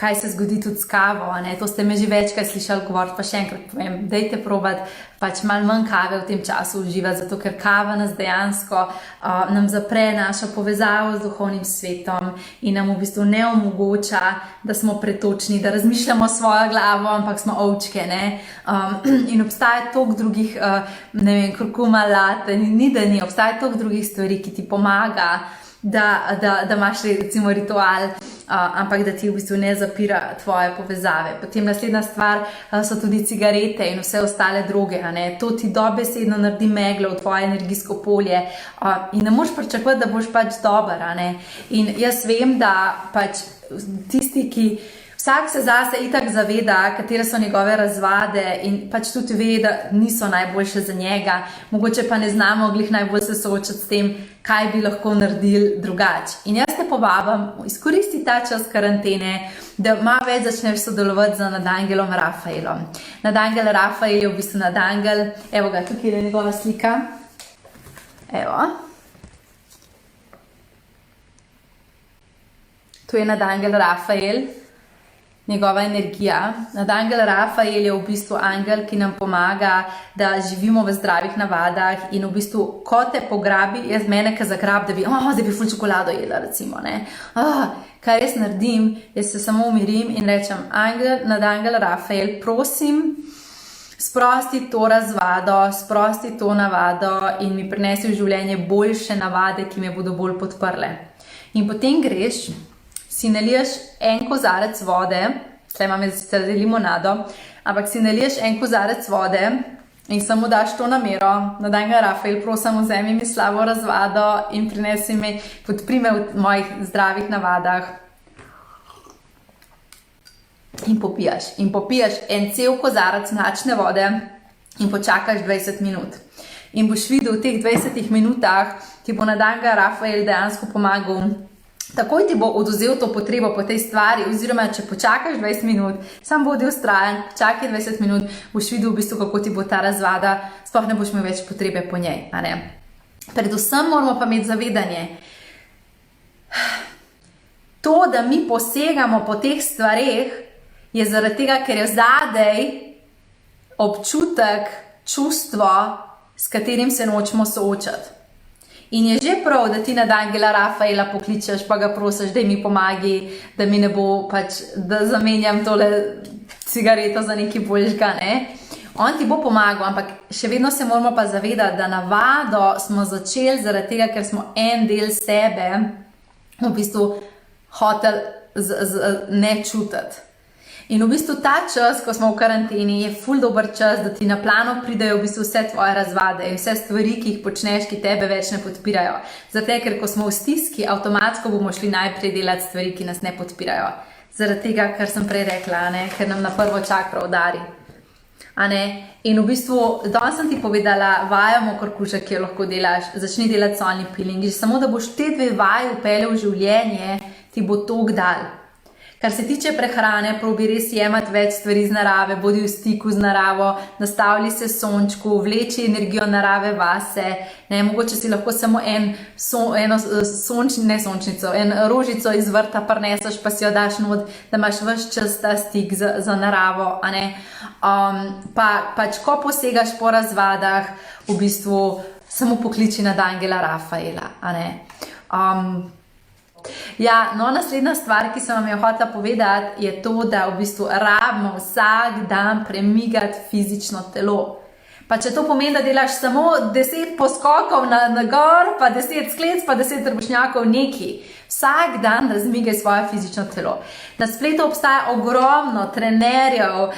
Kaj se zgodi tudi s kavo, ne? To ste me že večkrat slišali govoriti, pa še enkrat povem, dajte probati pač malo manj kave v tem času uživati, zato ker kava nas dejansko nam zapre našo povezavo z duhovnim svetom in nam v bistvu ne omogoča, da smo pretočni, da razmišljamo svojo glavo, ampak smo ovčke, ne? In obstaja toliko drugih, ne vem, kurkuma, latte, ni da ni, obstaja toliko drugih stvari, ki ti pomaga, da imaš recimo ritual, ampak da ti v bistvu ne zapira tvoje povezave. Potem naslednja stvar so tudi cigarete in vse ostale droge, ne? To ti dobesedno naredi meglo v tvoje energijsko polje in ne moreš pričakovati, da boš pač dober, ne? In jaz vem, da pač tisti, ki vsak se zase itak zaveda, katere so njegove razvade in pač tudi ve, da niso najboljše za njega, mogoče pa ne znamo glih najbolj se soočati s tem, kaj bi lahko naredili drugače. In jaz te povabim, izkoristi ta čas karantene, da malo več začneš sodelovati z nadangelom Rafaelom. Nadangel Rafael je v bistvu nadangel, evo ga, tukaj je njegova slika, evo. Tu je nadangel Rafael. Njegova energija. Nadangel Rafael je v bistvu angel, ki nam pomaga, da živimo v zdravih navadah in v bistvu, ko te pograbi, jaz mene ka zagrab, da bi ful čokolado jedla, recimo, ne. Kaj jaz naredim, jaz se samo umirim in rečem, nadangel Rafael, prosim, sprosti to razvado, sprosti to navado in mi prinesi v življenje boljše navade, ki me bodo bolj podprle. In potem greš, si naliješ en kozarec vode, tle imam sicer limonado, ampak si naliješ en kozarec vode in samo daš to namero, nadangel Rafael, prosim, vzemi mi slabo razvado in prinesi mi, podprime v mojih zdravih navadah. In popijaš. In popijaš en cel kozarec mlačne vode in počakaš 20 minut. In boš videl v teh 20 minutah, ti bo nadangel Rafael dejansko pomagal. Takoj ti bo oduzel to potrebo po tej stvari, oziroma če počakaš 20 minut, sam bodi vztrajen, počakaj 20 minut, boš videl v bistvu, kako ti bo ta razvada, sploh ne boš imel več potrebe po njej, a ne. Predvsem moramo pa imeti zavedanje. To, da mi posegamo po teh stvareh, je zaradi tega, ker je zadaj občutek, čustvo, s katerim se nočemo soočati. In je že prav, da ti nadangela Rafaela pokličeš, pa ga prosiš, da mi pomagi, da mi ne bo pač, da zamenjam tole cigareto za nekaj boljšega, ne. On ti bo pomagal, ampak še vedno se moramo pa zavedati, da navado smo začeli zaradi tega, ker smo en del sebe v bistvu hoteli ne čutiti. In v bistvu ta čas, ko smo v karanteni, je ful dober čas, da ti na plano pridejo v bistvu vse tvoje razvade in vse stvari, ki jih počneš, ki tebe več ne podpirajo. Zato, ker ko smo v stiski, avtomatsko bomo šli najprej delati stvari, ki nas ne podpirajo. zaradi tega, kar sem prej rekla, ker nam na prvo čakro udari. In v bistvu, danes sem ti povedala, vajo mokrkuža, ki jo lahko delaš, začni delati solni peeling. Že samo, da boš te 2 vaje vpeljal v življenje, ti bo toliko dal. Kar se tiče prehrane, probi res jemati več stvari z narave, bodi v stiku z naravo, nastavlji se sončku, vleči energijo narave vase, mogoče si lahko samo rožico iz vrta prineseš, pa si jo daš not, da imaš ves čas ta stik z naravo, pač ko posegaš po razvadah, v bistvu samo pokliči nad angela Rafaela, Ja, no, naslednja stvar, ki sem vam jo hotela povedati, je to, da v bistvu rabimo vsak dan premigati fizično telo. Pa če to pomeni, da delaš samo 10 poskokov na gor, pa 10 sklec, pa 10 trbušnjakov neki. Vsak dan razmigaj svoje fizično telo. Na spletu obstaja ogromno trenerjev,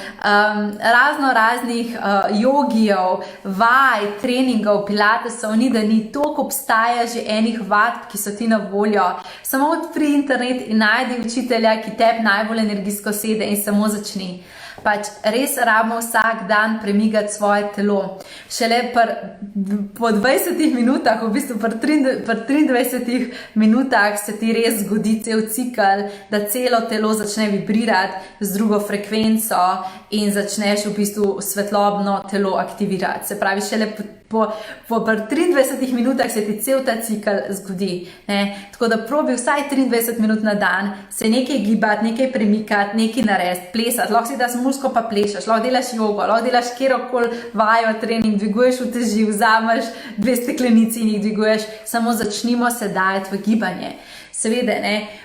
raznih jogijev, vaj, treningov, pilatesov, ni da ni, toliko obstaja že enih vadb, ki so ti na voljo. Samo odpri internet in najdi učitelja, ki tebi najbolj energijsko sede in samo začni. Pač res rabimo vsak dan premigati svoje telo. Šele po 20 minutah, v bistvu pri 23 minutah se ti res zgodi cel cikl, da celo telo začne vibrirati z drugo frekvenco in začneš v bistvu svetlobno telo aktivirati. Se pravi, šele po 23 minutah se ti cel ta cikl zgodi. Tako da probi vsaj 23 minut na dan se nekaj gibati, nekaj premikati, nekaj narediti, plesati. Lahko si daš musko pa plešaš, lahko delaš jogo, lahko delaš kjerokoli vajo, trening, dviguješ uteži, vzameš 2 steklenici in jih dviguješ. Samo začnimo se dajati v gibanje. Seveda,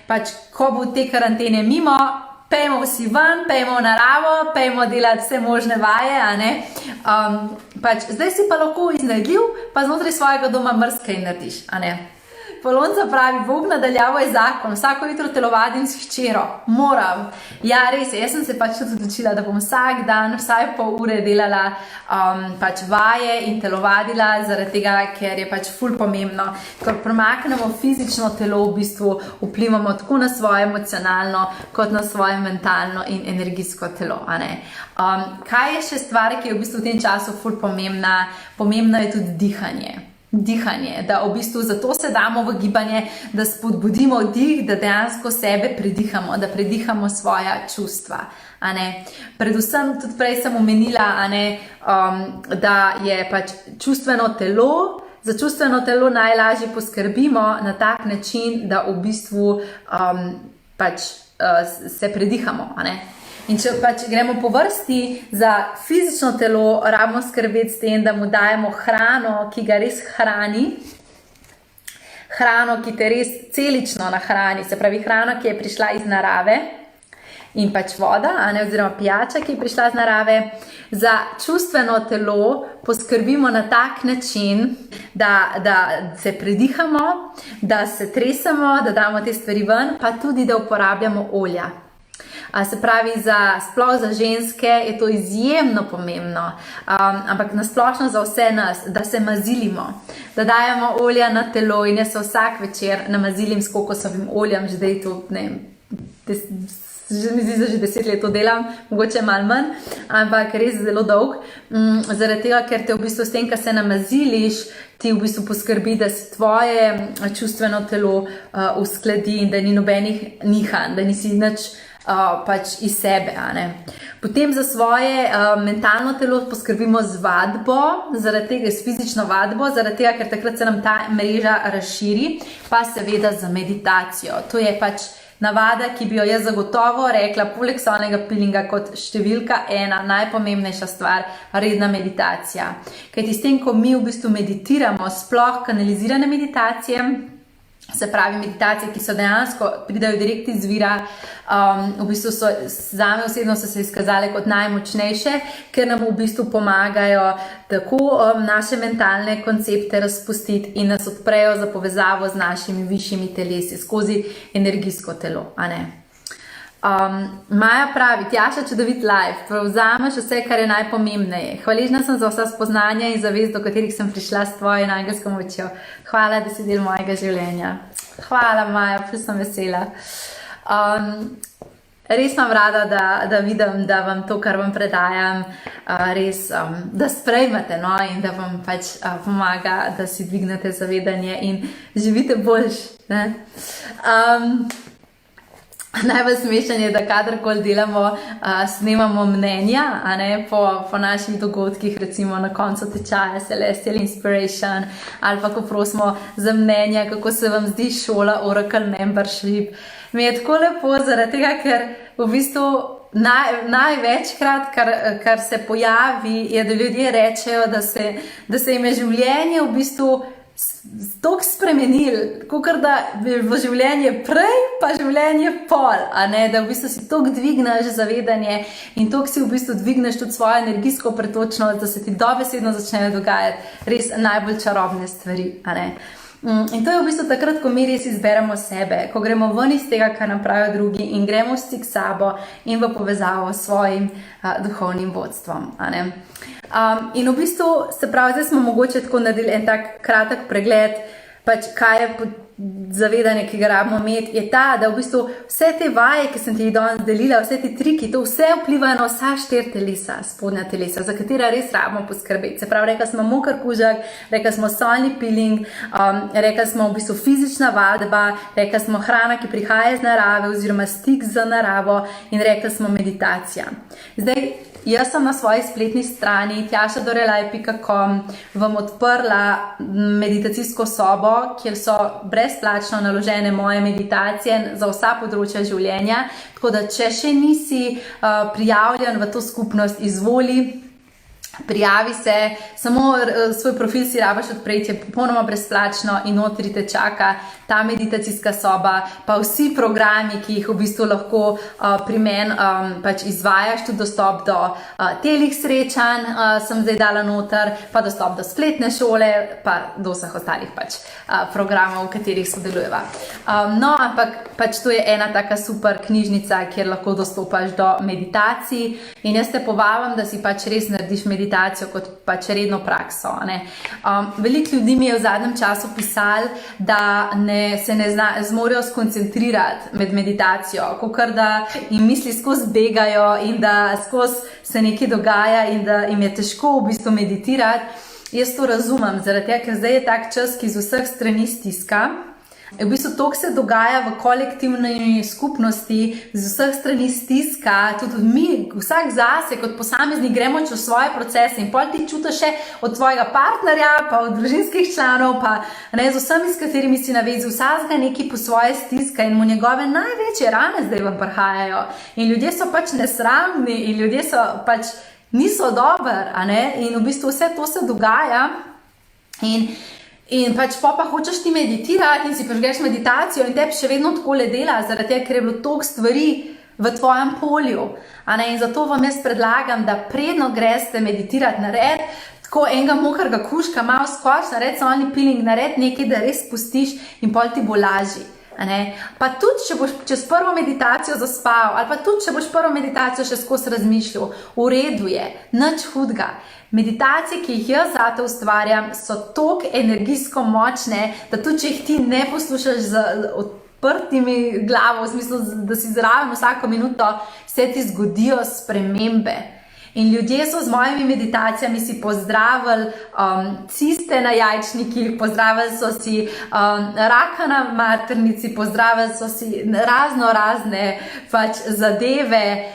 pač ko bo te karantene mimo, pejmo vsi ven, pejmo v naravo, pejmo delati vse možne vaje, pač zdaj si pa lahko iznajdljiv, pa znotraj svojega doma marsikaj narediš, Polonca pravi, Bog nadaljavo je zakon, vsako jutro telovadim s hčero, moram. Ja, res je, jaz sem se pač tudi odločila, da bom vsak dan, vsaj pol ure delala pač vaje in telovadila, zaradi tega, ker je pač ful pomembno. Ko premaknemo fizično telo, v bistvu vplivamo tako na svoje emocionalno, kot na svoje mentalno in energijsko telo, Kaj je še stvar, ki je v bistvu v tem času ful pomembna? Pomembno je tudi dihanje, da v bistvu zato se damo v gibanje, da spodbudimo dih, da dejansko sebe predihamo, da predihamo svoja čustva, Predvsem, tudi prej sem omenila, da je pač čustveno telo, za čustveno telo najlažje poskrbimo na tak način, da v bistvu pač se predihamo, In če pač gremo po vrsti, za fizično telo rabimo skrbeti s tem, da mu dajemo hrano, ki ga res hrani, hrano, ki te res celično nahrani, se pravi hrana, ki je prišla iz narave in pač voda, oziroma pijača, ki je prišla iz narave. Za čustveno telo poskrbimo na tak način, da se predihamo, da se tresemo, da damo te stvari ven, pa tudi, da uporabljamo olja. Se pravi, sploh za ženske je to izjemno pomembno, ampak nasplošno za vse nas, da se mazilimo, da dajemo olja na telo in jaz se vsak večer namazilim s kokosovim oljem, že zdaj to, mi zdi, da že 10 let to delam, mogoče malo manj, ampak res zelo dolg, zaradi tega, ker te v bistvu s tem, ko se namaziliš, ti v bistvu poskrbi, da se tvoje čustveno telo uskladi in da ni nobenih nihanj, da nisi nič pač iz sebe, Potem za svoje mentalno telo poskrbimo z vadbo, zaradi tega s fizično vadbo, zaradi tega, ker takrat se nam ta mreža razširi, pa seveda za meditacijo. To je pač navada, ki bi jo jaz zagotovo rekla, poleg solnega peelinga kot številka 1, najpomembnejša stvar, redna meditacija. Kajti s tem, ko mi v bistvu meditiramo, sploh kanalizirane meditacije, se pravi meditacije, ki so dejansko pridajo direkt iz vira, v bistvu zame osebno so se izkazale kot najmočnejše, ker nam v bistvu pomagajo tako naše mentalne koncepte razpustiti in nas odprejo za povezavo z našimi višjimi telesi skozi energijsko telo, Maja pravi, Tjaša, čudovit live, prevzameš vse, kar je najpomembneje. Hvaležna sem za vsa spoznanja in zavez, do katerih sem prišla s tvojo in angelsko močjo. Hvala, da si del mojega življenja. Hvala, Maja, ful sem vesela. res imam rada, da vidim, da vam to, kar vam predajam, res, da sprejmete, no, in da vam pač pomaga, da si dvignete zavedanje in živite boljš, ne. Najbolj smešen je, da kadarkoli delamo, snemamo mnenja, a ne, po naših dogodkih, recimo na koncu tečaja Celestial Inspiration, ali pa ko prosimo za mnenja, kako se vam zdi šola Oracle Membership. Mi je tako lepo zaradi tega, ker v bistvu največkrat, kar se pojavi, je, da ljudje rečejo, da se jim je življenje v bistvu toliko spremenil, kakor da bi bilo življenje prej, pa življenje pol, a ne, da v bistvu si toliko dvigneš zavedanje in toliko si v bistvu dvigneš tudi svojo energijsko pretočnost, da se ti dobesedno začnejo dogajati res najbolj čarobne stvari, a ne. In to je v bistvu takrat, ko mi res izberemo sebe, ko gremo ven iz tega, kar nam pravijo drugi in gremo v stik s sabo in v povezavo s svojim duhovnim vodstvom, a ne. In v bistvu, se pravi, zdaj smo mogoče tako naredili en tak kratek pregled, pač kaj je zavedanje, ki ga rabimo imeti, je ta, da v bistvu vse te vaje, ki sem ti jih danes delila, vse te triki, to vse vplivajo na vsa 4 telesa, spodnja telesa, za katera res rabimo poskrbeti. Se pravi, rekla smo mokar kužak, rekla smo solni peeling, rekla smo v bistvu fizična vadba, rekla smo hrana, ki prihaja iz narave oziroma stik z naravo in rekla smo meditacija. Zdaj, jaz sem na svoji spletni strani tjašadorelaj.com vam odprla meditacijsko sobo, kjer so brezplačno naložene moje meditacije za vsa področja življenja, tako da če še nisi prijavljen v to skupnost, izvoli, prijavi se, samo svoj profil si rabiš odpreti, je popolnoma brezplačno in notri te čaka ta meditacijska soba, pa vsi programi, ki jih v bistvu lahko pri meni pač izvajaš, tudi dostop do telih srečanj sem zdaj dala noter, pa dostop do spletne šole, pa do vseh ostalih pač programov, v katerih sodelujeva. No, ampak pač to je ena taka super knjižnica, kjer lahko dostopaš do meditacij in jaz te povabim, da si pač res narediš meditacijo kot pač redno prakso, ne. Veliko ljudi mi je v zadnjem času pisali, da se ne zmorejo skoncentrirati med meditacijo, kakor da jim misli skozi begajo in da skozi se nekaj dogaja in da jim je težko v bistvu meditirati. Jaz to razumem, zaradi tega, ker zdaj je tak čas, ki z vseh strani stiska. V bistvu to, se dogaja v kolektivni skupnosti, z vseh strani stiska, tudi mi, vsak zase, kot posameznik, gremo čez svoje procese in pol ti čutiš še od tvojega partnerja, pa od družinskih članov, pa ne, z vsemi, s katerimi si navezal, vsakega neki po svoje stiska in mu njegove največje rane zdaj vam prihajajo. In ljudje so pač nesramni in ljudje so pač niso dobri, a ne, in v bistvu vse to se dogaja in pač pa hočeš ti meditirati in si prižgeš meditacijo in tebi še vedno takole dela, zaradi tega, ker je bilo toliko stvari v tvojem polju, a ne, in zato vam jaz predlagam, da predno greste meditirati, nared tako enega mokrega kužka, malo skoč, nared solni peeling, nared nekaj, da res pustiš in pol ti bo lažji. Pa tudi, če boš čez prvo meditacijo zaspal, ali pa tudi, če boš prvo meditacijo še skozi razmišljal, v redu je, nič hudega. Meditacije, ki jih jaz zate ustvarjam, so toliko energijsko močne, da tudi, če jih ti ne poslušaš z odprtimi glavo, v smislu, da si zraven vsako minuto, se ti zgodijo spremembe. In ljudje so z mojimi meditacijami si pozdravili ciste na jajčnikih, pozdravili so si raka na maternici, pozdravili so si razne pač zadeve,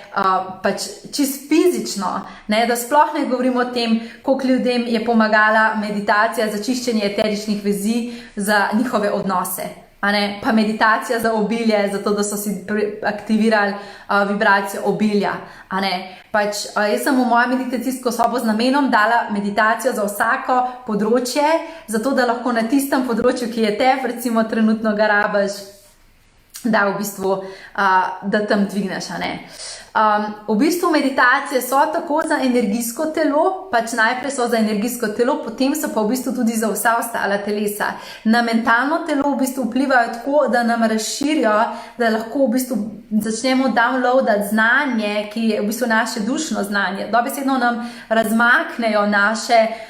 pač čist fizično, ne, da sploh ne govorimo o tem, koliko ljudem je pomagala meditacija za čiščenje eteričnih vezi za njihove odnose. Pa meditacija za obilje, zato da so si aktivirali vibracijo obilja. Pač, jaz sem v mojo meditacijsko sobo z namenom dala meditacijo za vsako področje, zato da lahko na tistem področju, ki je tebi, recimo trenutno ga rabiš, da v bistvu da tam dvigneš. V bistvu meditacije so tako za energijsko telo, pač najprej so za energijsko telo, potem so pa v bistvu tudi za vsa ostala telesa. Na mentalno telo v bistvu vplivajo tako, da nam razširijo, da lahko v bistvu začnemo downloadati znanje, ki je v bistvu naše dušno znanje. Dobesedno nam razmaknejo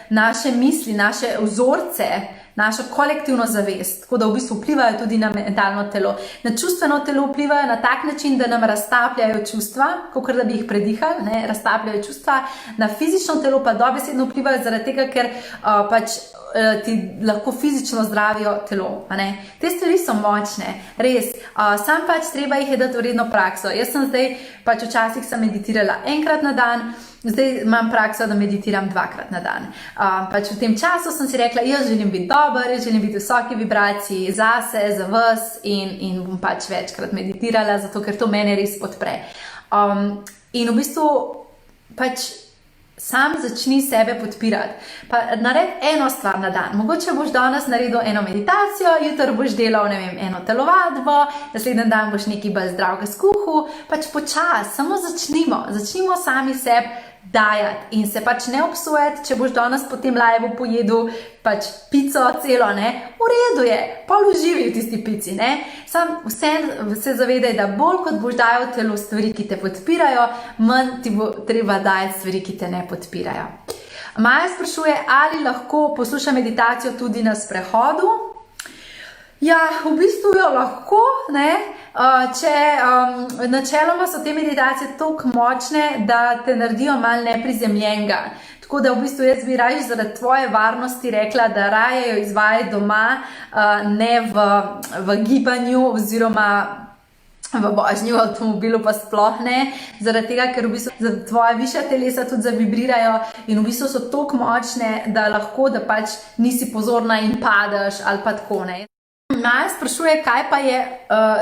naše misli, naše vzorce, našo kolektivno zavest, tako da v bistvu vplivajo tudi na mentalno telo. Na čustveno telo vplivajo na tak način, da nam raztapljajo čustva, kakor da bi jih predihali, ne, raztapljajo čustva. Na fizično telo pa dobesedno vplivajo zaradi tega, ker pač ti lahko fizično zdravijo telo. Te stvari so močne, res. Sam pač treba jih je dati v redno prakso. Jaz sem zdaj, pač včasih sem meditirala enkrat na dan, zdaj imam prakso, da meditiram 2-krat na dan. Pač v tem času sem si rekla, jaz želim biti dober, jaz želim biti v visoki vibraciji zase, za vas in bom pač večkrat meditirala, zato ker to mene res podpre. In v bistvu pač sam začni sebe podpirati. Pa naredi eno stvar na dan. Mogoče boš danes naredil eno meditacijo, jutri boš delal, ne vem, eno telovadbo, naslednji dan boš nekaj bolj zdravega skuhal, pač počas, samo začnimo sami sebi dajati in se pač ne obsojati, če boš danes po tem live pojedel pač pico celo, ne, v redu je, pol uživi v tisti pici, ne, sam vse se zavedaj, da bolj kot boš dajal telo stvari, ki te podpirajo, manj ti bo treba dajati stvari, ki te ne podpirajo. Maja sprašuje, ali lahko posluša meditacijo tudi na sprehodu. Ja, v bistvu jo lahko, ne, načeloma so te meditacije toliko močne, da te naredijo malo neprizemljenega. Tako da v bistvu jaz bi raje zaradi tvoje varnosti rekla, da raje jo izvajaj doma, ne v gibanju oziroma v vožnji v avtomobilu pa sploh ne, zaradi tega, ker v bistvu tvoja višja telesa tudi zavibrirajo in v bistvu so toliko močne, da lahko, da pač nisi pozorna in padeš ali pa tako, ne. Maja sprašuje, kaj pa je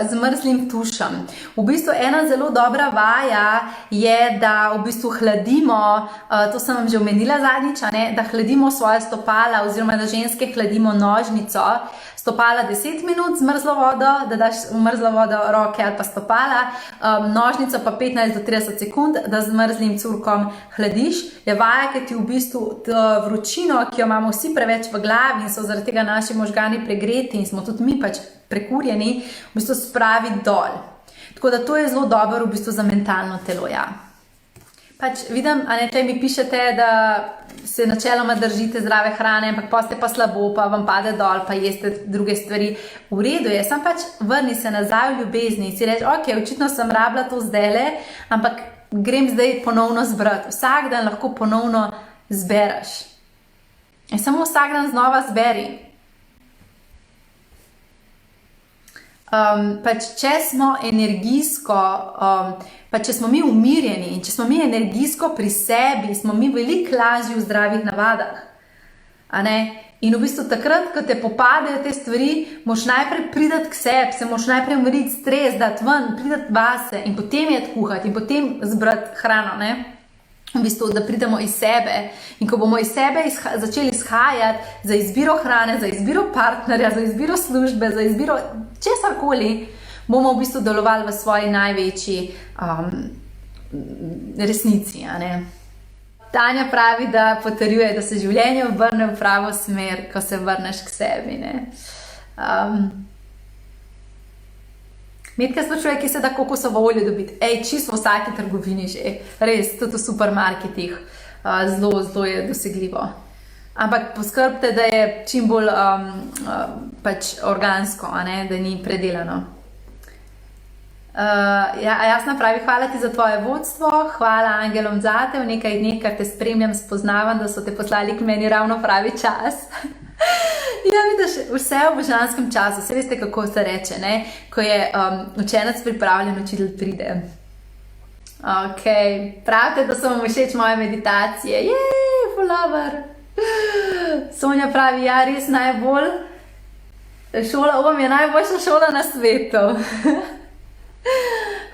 z mrzlim tušem. V bistvu ena zelo dobra vaja je, da v bistvu hladimo, to sem vam že omenila zadnjič, da hladimo svoje stopala oziroma da ženske hladimo nožnico, stopala 10 minut z mrzlo vodo, da daš v mrzlo vodo roke ali pa stopala, nožnico pa 15 do 30 sekund, da z mrzlim curkom hladiš. Je vaja, ki ti v bistvu vročino, ki jo imamo vsi preveč v glavi in so zaradi tega naši možgani pregreti in smo tudi mi pač prekurjeni, v bistvu spravi dol. Tako da to je zelo dobro v bistvu za mentalno telo, ja. Pač vidim, tle mi pišete, da se načeloma držite zdrave hrane, ampak pa ste pa slabo, pa vam pade dol, pa jeste druge stvari. V redu je, sam pač vrni se nazaj v ljubezni in si reči, ok, očitno sem rabila to zdajle, ampak grem zdaj ponovno zbrati. Vsak dan lahko ponovno zberaš. In samo vsak dan znova zberi. Pač če smo energijsko, pač če smo mi umirjeni in če smo mi energijsko pri sebi, smo mi veliko lažji v zdravih navadah. In v bistvu takrat, ko te popadejo te stvari, moš najprej priti k sebi, se moš najprej umiriti stres, dati ven, priti vase in potem jeti kuhati in potem zbrati hrano, ne? V bistvu, da pridemo iz sebe in ko bomo iz sebe začeli izhajati za izbiro hrane, za izbiro partnerja, za izbiro službe, za izbiro česarkoli, bomo v bistvu delovali v svoji največji resnici, ne? Tanja pravi, da potrjuje, da se življenje obrne v pravo smer, ko se vrneš k sebi, ne? Metka sprašuje, kje se da kokosovo olje dobiti. Čisto v vsaki trgovini že. Res, tudi v supermarketih. Zelo je dosegljivo. Ampak poskrbite, da je čim bolj pač organsko, da ni predelano. Jasna pravi, hvala ti za tvoje vodstvo, hvala angelom zate, v nekaj dneh, kar te spremljam, spoznavam, da so te poslali k meni ravno pravi čas. Ja, vidiš, vse v božanskem času, se veste, kako se reče, ne? Ko je učenec pripravljen, učitelj pride. Ok, pravite, da so vam všeč moje meditacije. Jej, follower. Sonja pravi, ja, res najbolj. Šola je najboljša šola na svetu.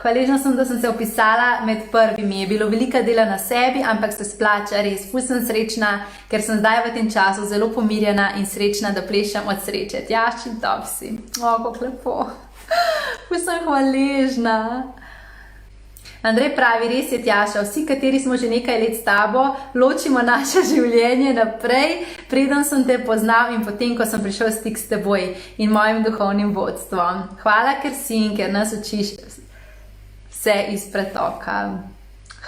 Hvaležna sem, da sem se opisala med prvimi. Je bilo velika dela na sebi, ampak se splača res. Ful sem srečna, ker sem zdaj v tem času zelo pomirjena in srečna, da plešem od sreče. Tjašči, top si. Kako lepo. Ful sem hvaležna. Andrej pravi, res je, Tjaša, vsi, kateri smo že nekaj let s tabo, ločimo naše življenje naprej, preden sem te poznal in potem, ko sem prišel v stik s teboj in mojim duhovnim vodstvom. Hvala, ker si in ker nas učiš vse iz pretoka.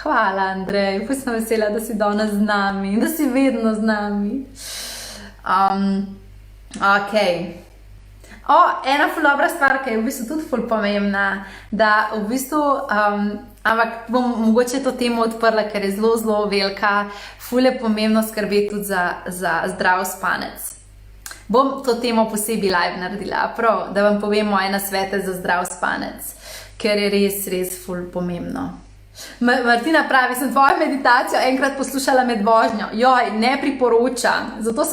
Hvala, Andrej, pa sem vesela, da si danes z nami, da si vedno z nami. Ok. Ena ful dobra stvar, ki je v bistvu tudi ful pomembna, da v bistvu, ampak bom mogoče to temo odprla, ker je zelo, zelo velika, ful je pomembno skrbeti tudi za zdrav spanec. Bom to temo posebej live naredila, prav, da vam povem moje nasvete za zdrav spanec, ker je res, res ful pomembno. Martina pravi, sem tvojo meditacijo enkrat poslušala med vožnjo. Joj, ne priporočam. Zato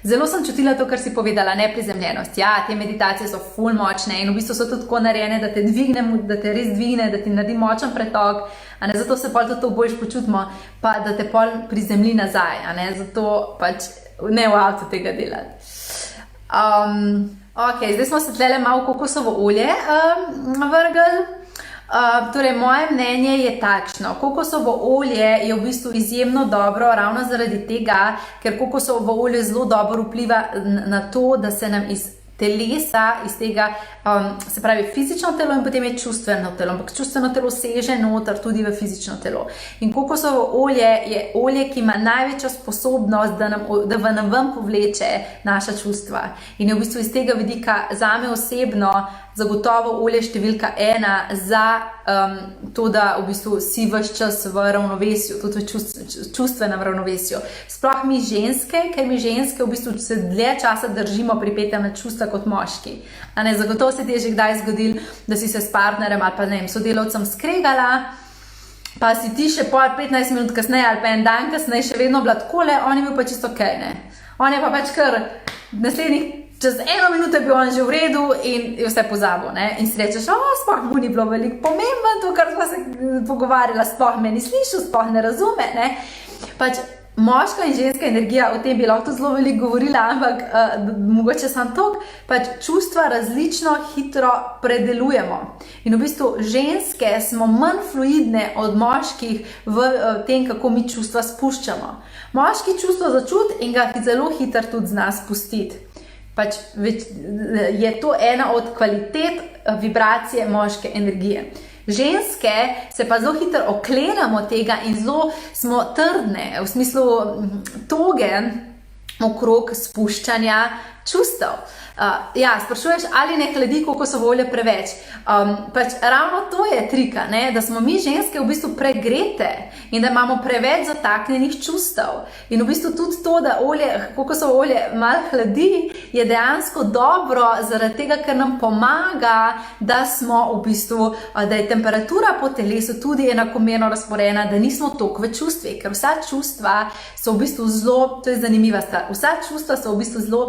zelo sem čutila to, kar si povedala, neprizemljenost. Ja, te meditacije so ful močne in v bistvu so tudi tako narejene, da te dvigne, da te res dvigne, da ti naredi močen pretok, a ne, zato se pol tudi to boljš počutimo, pa da te pol prizemlji nazaj, a ne, zato pač ne v avtu tega delati. Ok, zdaj smo se tlele malo kokosovo olje vrgli. Torej, moje mnenje je takšno. Kokosovo olje je v bistvu izjemno dobro ravno zaradi tega, ker kokosovo olje zelo dobro vpliva na to, da se nam iz telesa, iz tega, se pravi fizično telo in potem je čustveno telo, ampak čustveno telo seže noter tudi v fizično telo. In kokosovo olje je olje, ki ima največjo sposobnost, da vam povleče naša čustva. In je v bistvu iz tega vidika zame osebno zagotovo olje številka 1 za to, da v bistvu si ves čas v ravnovesju, tudi v čustvenem ravnovesju. Sploh mi ženske, ker mi ženske v bistvu se dlje časa držimo pripete na čustva kot moški. A ne, zagotovo se ti je že kdaj zgodil, da si se s partnerjem ali pa ne vem, sodelavcem skregala, pa si ti še 15 minut kasneje ali pa en dan kasneje še vedno bila takole, on je bil pa čisto okej, ne. On je pa pač kar čez 1 minuto je bil on že v redu in je vse pozabil, ne. In si rečeš, sploh mu ni bilo veliko pomembno to, kar sva se pogovarjala, sploh me ni slišal, sploh ne razume, ne. Pač moška in ženska energija, o tem bi lahko zelo veliko govorila, ampak mogoče sam toliko, pač čustva različno hitro predelujemo. In v bistvu ženske smo manj fluidne od moških v tem, kako mi čustva spuščamo. Moški čustvo začuti in ga zelo hitro tudi zna spustiti. Pač je to ena od kvalitet vibracije moške energije. Ženske se pa zelo hitro oklenamo tega in zelo smo trdne, v smislu toge okrog spuščanja čustev. Ja, sprašuješ, ali ne hladi kokosovo olje preveč. Pač ravno to je trika, ne? Da smo mi ženske v bistvu pregrete in da imamo preveč zataknjenih čustev. In v bistvu tudi to, da kokosovo olje malo hladi, je dejansko dobro zaradi tega, ker nam pomaga, da smo v bistvu, da je temperatura po telesu tudi enakomerno razporejena, da nismo toliko v čustvih, ker vsa čustva so v bistvu zelo, to je zanimiva stvar, vsa čustva so v bistvu zelo,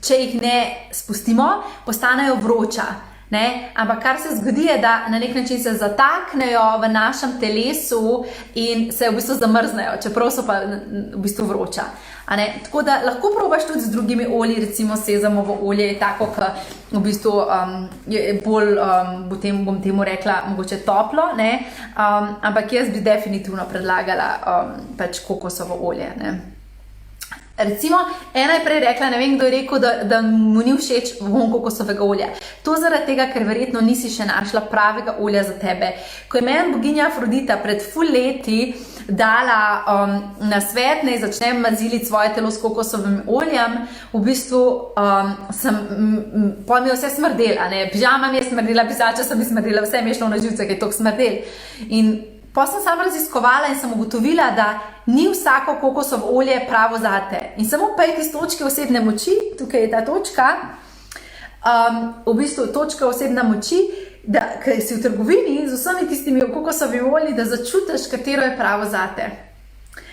če jih ne spustimo, postanejo vroča. Ne? Ampak kar se zgodi je, da na nek način se zataknejo v našem telesu in se v bistvu zamrznejo, čeprav so pa v bistvu vroča. A ne? Tako da lahko probaš tudi z drugimi olji, recimo sezamovo olje je tako, ki v bistvu je bolj, bom temu rekla, mogoče toplo, ne? Ampak jaz bi definitivno predlagala pač kokosovo olje. Ne? Recimo, ena je prej rekla, ne vem, kdo je rekel, da mu ni všeč vonj kokosovega olja. To zaradi tega, ker verjetno nisi še našla pravega olja za tebe. Ko je meni boginja Afrodita pred ful leti dala nasvet, naj začnem maziliti svoje telo s kokosovim oljem, v bistvu pol mi je vse smrdela, ne, pižama mi je smrdela, pisača sem mi smrdela, vse mi je šlo na živce, ker je toliko smrdel. In pa sem sam raziskovala in sem ugotovila, da ni vsako kokosovo olje pravo zate. In samo pejti iz točke osebne moči, tukaj je ta točka, v bistvu točka osebna moči, da ker si v trgovini z vsemi tistimi kokosovimi olji, da začutiš, katero je pravo zate.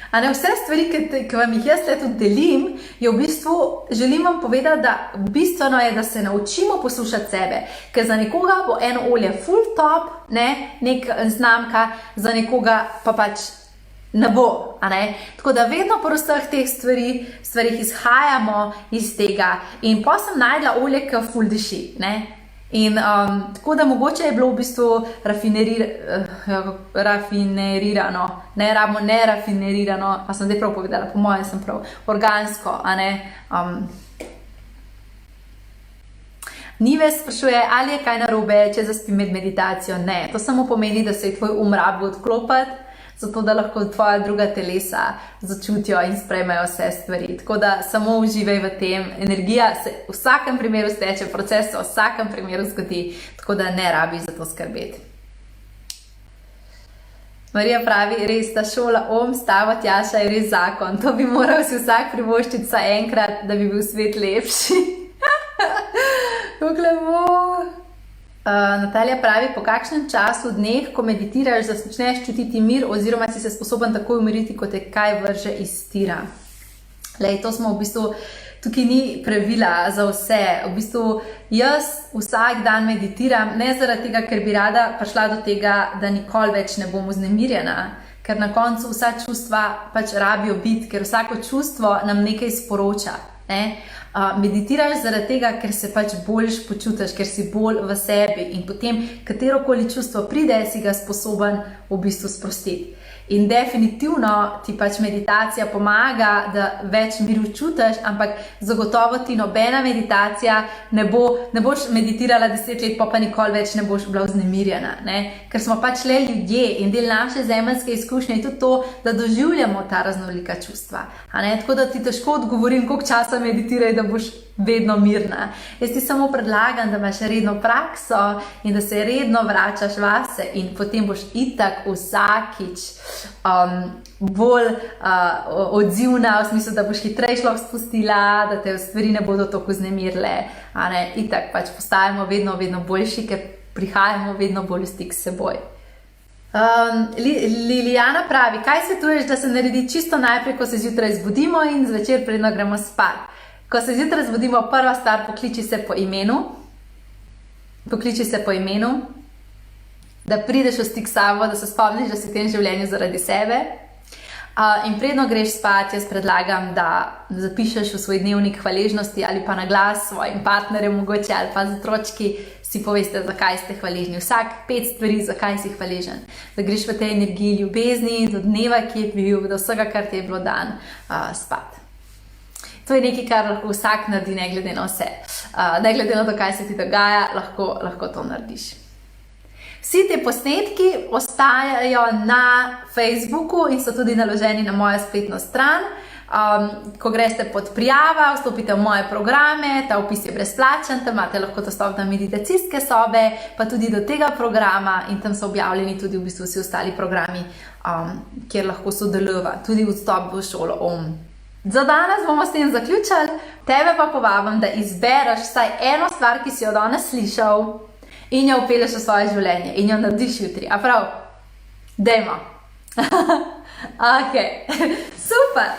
A ne, vse stvari, ki vam jih jaz tudi delim, je v bistvu, želim vam povedati, da bistveno je, da se naučimo poslušati sebe, ker za nekoga bo eno olje full top, ne, nek znamka, za nekoga pa pač ne bo, a ne. Tako da vedno po vseh teh stvarih izhajamo iz tega in pa sem najdla olje, ki full diši, ne. In tako da mogoče je bilo v bistvu rafinerirano, ne rabimo nerafinerirano, a sem zdaj prav povedala, po mojem sem prav, organsko, a ne. Nives sprašuje, ali je kaj narobe, če zaspim med meditacijo. Ne, to samo pomeni, da se je tvoj rabi odklopiti, zato da lahko tvoja druga telesa začutijo in sprejmejo vse stvari. Tako da samo uživaj v tem, energija se v vsakem primeru steče, proces se v vsakem primeru zgodi, tako da ne rabiš za to skrbeti. Marija pravi, res ta šola Stava Tjaša je res zakon, to bi moral si vsak privoščiti vsaj enkrat, da bi bil svet lepši. Kako lepo. Natalija pravi, po kakšnem času dneh, ko meditiraš, začneš čutiti mir oziroma si se sposoben takoj umiriti, ko te kaj vrže iz tira. Lej, to smo v bistvu, tukaj ni pravila za vse. V bistvu jaz vsak dan meditiram, ne zaradi tega, ker bi rada prišla do tega, da nikoli več ne bom vznemirjena, ker na koncu vsa čustva pač rabijo biti, ker vsako čustvo nam nekaj sporoča. Meditiraš zaradi tega, ker se pač boljš počutiš, ker si bolj v sebi in potem katerokoli čustvo pride, si ga sposoben v bistvu sprostiti. In definitivno ti pač meditacija pomaga, da več miru čutiš, ampak zagotovo ti nobena meditacija ne boš meditirala 10 let, pa nikoli več ne boš bila vznemirjena, ne? Ker smo pač le ljudje in del naše zemeljske izkušnje je tudi to, da doživljamo ta raznolika čustva. Tako da ti težko odgovorim, koliko časa meditiraj, da boš vedno mirna. Jaz ti samo predlagam, da imaš redno prakso in da se redno vračaš vase in potem boš itak vsakič bolj odzivna, v smislu, da boš hitreje lahko spustila, da te stvari ne bodo toliko znemirile. Itak pač postajamo vedno boljši, ker prihajamo vedno bolj v stik s seboj. Lilijana pravi, kaj svetuješ, da se naredi čisto najprej, ko se zjutraj zbudimo in zvečer predno gremo spat. Ko se zjutraj zbudimo, prva stvar, pokliči se po imenu, da prideš v stik s sabo, da se spomniš, da si v tem življenju zaradi sebe. In predno greš spat, jaz predlagam, da zapišeš v svoj dnevnik hvaležnosti ali pa na glas svojim partnerjem mogoče ali pa z otročki si poveste, zakaj ste hvaležni. Vsak 5 stvari, zakaj si hvaležen. Da greš v tej energiji ljubezni, do dneva, ki je bil, do vsega, kar ti je bilo dan spat. To je nekaj, kar lahko vsak naredi, ne glede na vse. Ne glede na to, kaj se ti dogaja, lahko to narediš. Vsi te posnetki ostajajo na Facebooku in so tudi naloženi na mojo spletno stran. Ko greste pod prijava, vstopite v moje programe, ta opis je brezplačen, tam imate lahko dostop do meditacijske sobe, pa tudi do tega programa in tam so objavljeni tudi v bistvu vsi ostali programi, kjer lahko sodelujeva, tudi vstop v šolo Za danes bomo s tem zaključili, tebe pa povabim, da izbereš vsaj eno stvar, ki si jo danes slišal in jo vpelješ v svoje življenje in jo narediš jutri. A prav? Dajmo. Ok, super.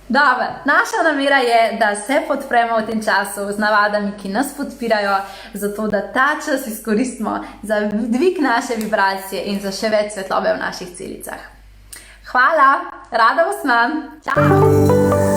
Dobar. Naša namera je, da se podpremo v tem času z navadami, ki nas podpirajo, zato da ta čas izkoristimo za dvig naše vibracije in za še več svetlobe v naših celicah. Hvala, rada vas imam. Čau!